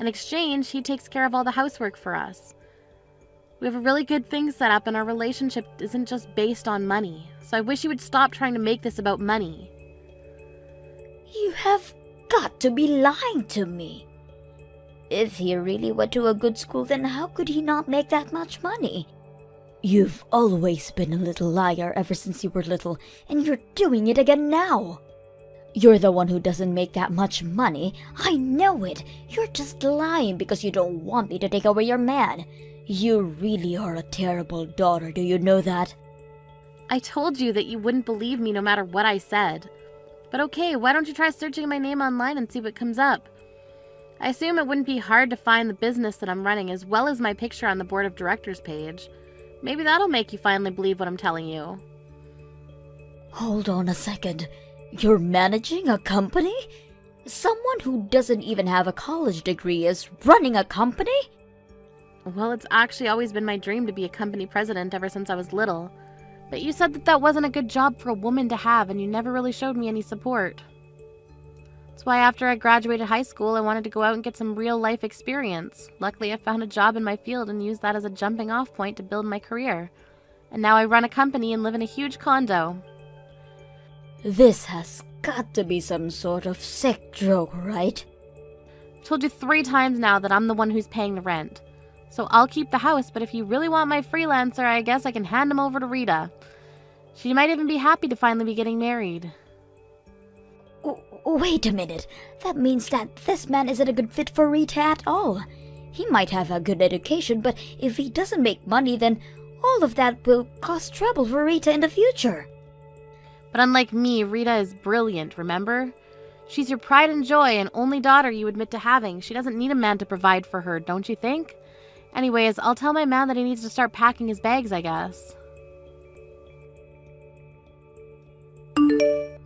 In exchange, he takes care of all the housework for us. We have a really good thing set up, and our relationship isn't just based on money. So I wish you would stop trying to make this about money.
You have got to be lying to me. If he really went to a good school, then how could he not make that much money? You've always been a little liar ever since you were little, and you're doing it again now. You're the one who doesn't make that much money. I know it. You're just lying because you don't want me to take away your man.
You really are a terrible daughter, do you know that?
I told you that you wouldn't believe me no matter what I said. But okay, why don't you try searching my name online and see what comes up? I assume it wouldn't be hard to find the business that I'm running as well as my picture on the board of directors page. Maybe that'll make you finally believe what I'm telling you.
Hold on a second. You're managing a company? Someone who doesn't even have a college degree is running a company?
Well, it's actually always been my dream to be a company president ever since I was little. But you said that that wasn't a good job for a woman to have, and you never really showed me any support. That's why after I graduated high school, I wanted to go out and get some real-life experience. Luckily, I found a job in my field and used that as a jumping-off point to build my career. And now I run a company and live in a huge condo.
This has got to be some sort of sick joke, right?
I've told you 3 times now that I'm the one who's paying the rent. So I'll keep the house, but if you really want my freelancer, I guess I can hand him over to Rita. She might even be happy to finally be getting married.
Wait a minute. That means that this man isn't a good fit for Rita at all. He might have a good education, but if he doesn't make money, then all of that will cause trouble for Rita in the future.
But unlike me, Rita is brilliant, remember? She's your pride and joy and only daughter you admit to having. She doesn't need a man to provide for her, don't you think? Anyways, I'll tell my man that he needs to start packing his bags, I guess.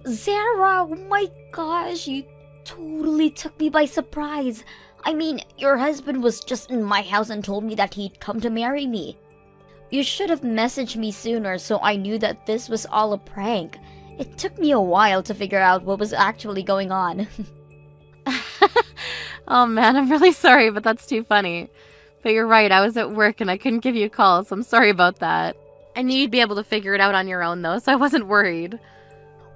Zara, oh my gosh, you totally took me by surprise. I mean, your husband was just in my house and told me that he'd come to marry me. You should have messaged me sooner so I knew that this was all a prank. It took me a while to figure out what was actually going on.
Oh man, I'm really sorry, but that's too funny. But you're right, I was at work and I couldn't give you a call, so I'm sorry about that. I knew you'd be able to figure it out on your own though, so I wasn't worried.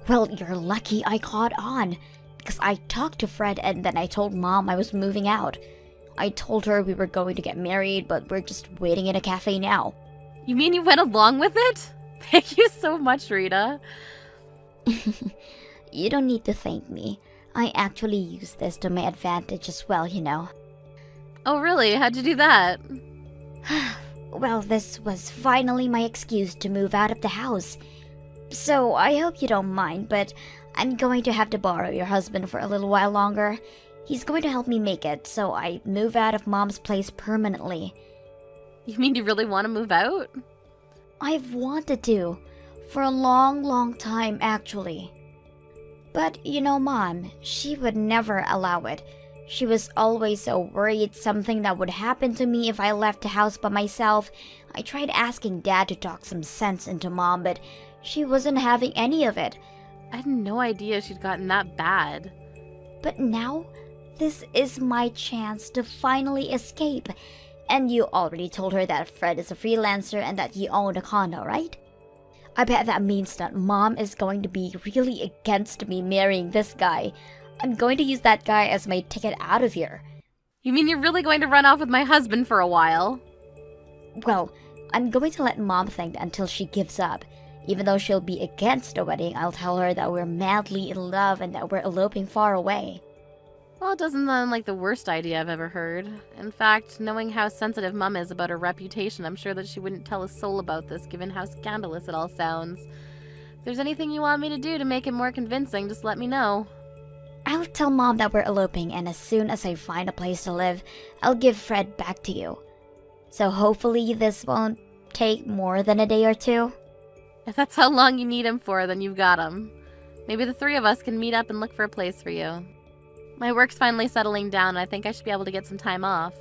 Well, you're lucky I caught on, because I talked to Fred and then I told Mom I was moving out. I told her we were going to get married, but we're just waiting in a cafe now.
You mean you went along with it? Thank you so much, Rita.
You don't need to thank me. I actually use this to my advantage as well, you know.
Oh really? How'd you do that?
Well, this was finally my excuse to move out of the house. So, I hope you don't mind, but I'm going to have to borrow your husband for a little while longer. He's going to help me make it, so I move out of Mom's place permanently.
You mean you really want to move out?
I've wanted to. For a long, long time, actually. But, you know, Mom, she would never allow it. She was always so worried something that would happen to me if I left the house by myself. I tried asking Dad to talk some sense into Mom, but she wasn't having any of it.
I had no idea she'd gotten that bad.
But now, this is my chance to finally escape. And you already told her that Fred is a freelancer and that you own a condo, right? I bet that means that Mom is going to be really against me marrying this guy. I'm going to use that guy as my ticket out of here.
You mean you're really going to run off with my husband for a while?
Well, I'm going to let Mom think that until she gives up. Even though she'll be against the wedding, I'll tell her that we're madly in love and that we're eloping far away.
Well, it doesn't sound like the worst idea I've ever heard. In fact, knowing how sensitive Mum is about her reputation, I'm sure that she wouldn't tell a soul about this given how scandalous it all sounds. If there's anything you want me to do to make it more convincing, just let me know.
I'll tell Mom that we're eloping, and as soon as I find a place to live, I'll give Fred back to you. So hopefully this won't take more than a day or two.
If that's how long you need him for, then you've got him. Maybe the 3 of us can meet up and look for a place for you. My work's finally settling down, and I think I should be able to get some time off.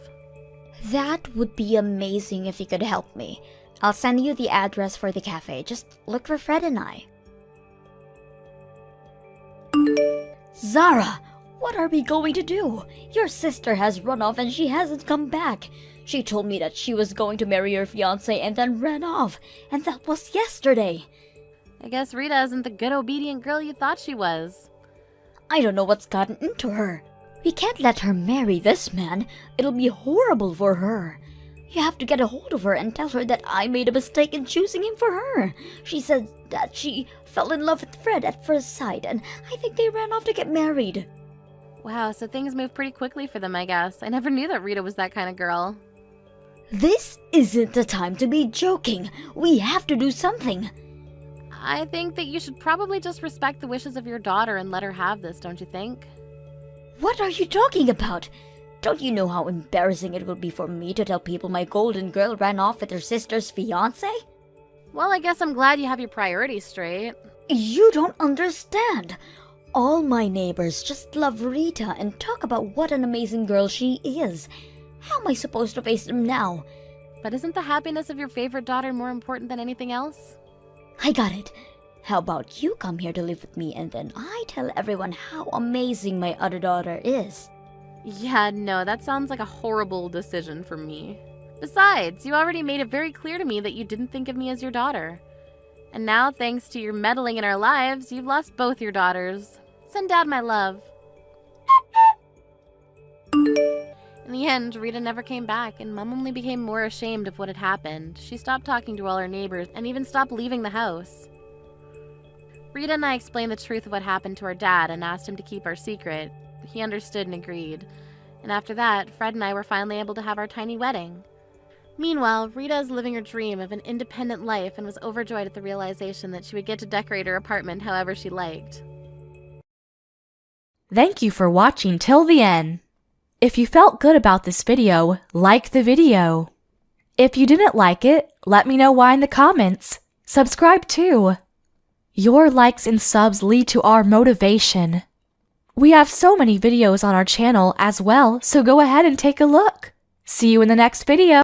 That would be amazing if you could help me. I'll send you the address for the cafe. Just look for Fred and I. Zara, what are we going to do? Your sister has run off and she hasn't come back. She told me that she was going to marry your fiancé and then ran off. And that was yesterday.
I guess Rita isn't the good obedient girl you thought she was.
I don't know what's gotten into her. We can't let her marry this man. It'll be horrible for her. You have to get a hold of her and tell her that I made a mistake in choosing him for her. She said that she fell in love with Fred at first sight, and I think they ran off to get married.
Wow, so things move pretty quickly for them, I guess. I never knew that Rita was that kind of girl.
This isn't the time to be joking. We have to do something.
I think that you should probably just respect the wishes of your daughter and let her have this, don't you think?
What are you talking about? Don't you know how embarrassing it will be for me to tell people my golden girl ran off with her sister's fiancé?
Well, I guess I'm glad you have your priorities straight.
You don't understand. All my neighbors just love Rita and talk about what an amazing girl she is. How am I supposed to face them now?
But isn't the happiness of your favorite daughter more important than anything else?
I got it. How about you come here to live with me and then I tell everyone how amazing my other daughter is?
Yeah, no, that sounds like a horrible decision for me. Besides, you already made it very clear to me that you didn't think of me as your daughter. And now, thanks to your meddling in our lives, you've lost both your daughters. Send Dad my love. In the end, Rita never came back, and Mom only became more ashamed of what had happened. She stopped talking to all her neighbors and even stopped leaving the house. Rita and I explained the truth of what happened to our dad and asked him to keep our secret. He understood and agreed. And after that, Fred and I were finally able to have our tiny wedding. Meanwhile, Rita is living her dream of an independent life and was overjoyed at the realization that she would get to decorate her apartment however she liked.
Thank you for watching till the end. If you felt good about this video, like the video. If you didn't like it, let me know why in the comments. Subscribe too. Your likes and subs lead to our motivation. We have so many videos on our channel as well, so go ahead and take a look. See you in the next video.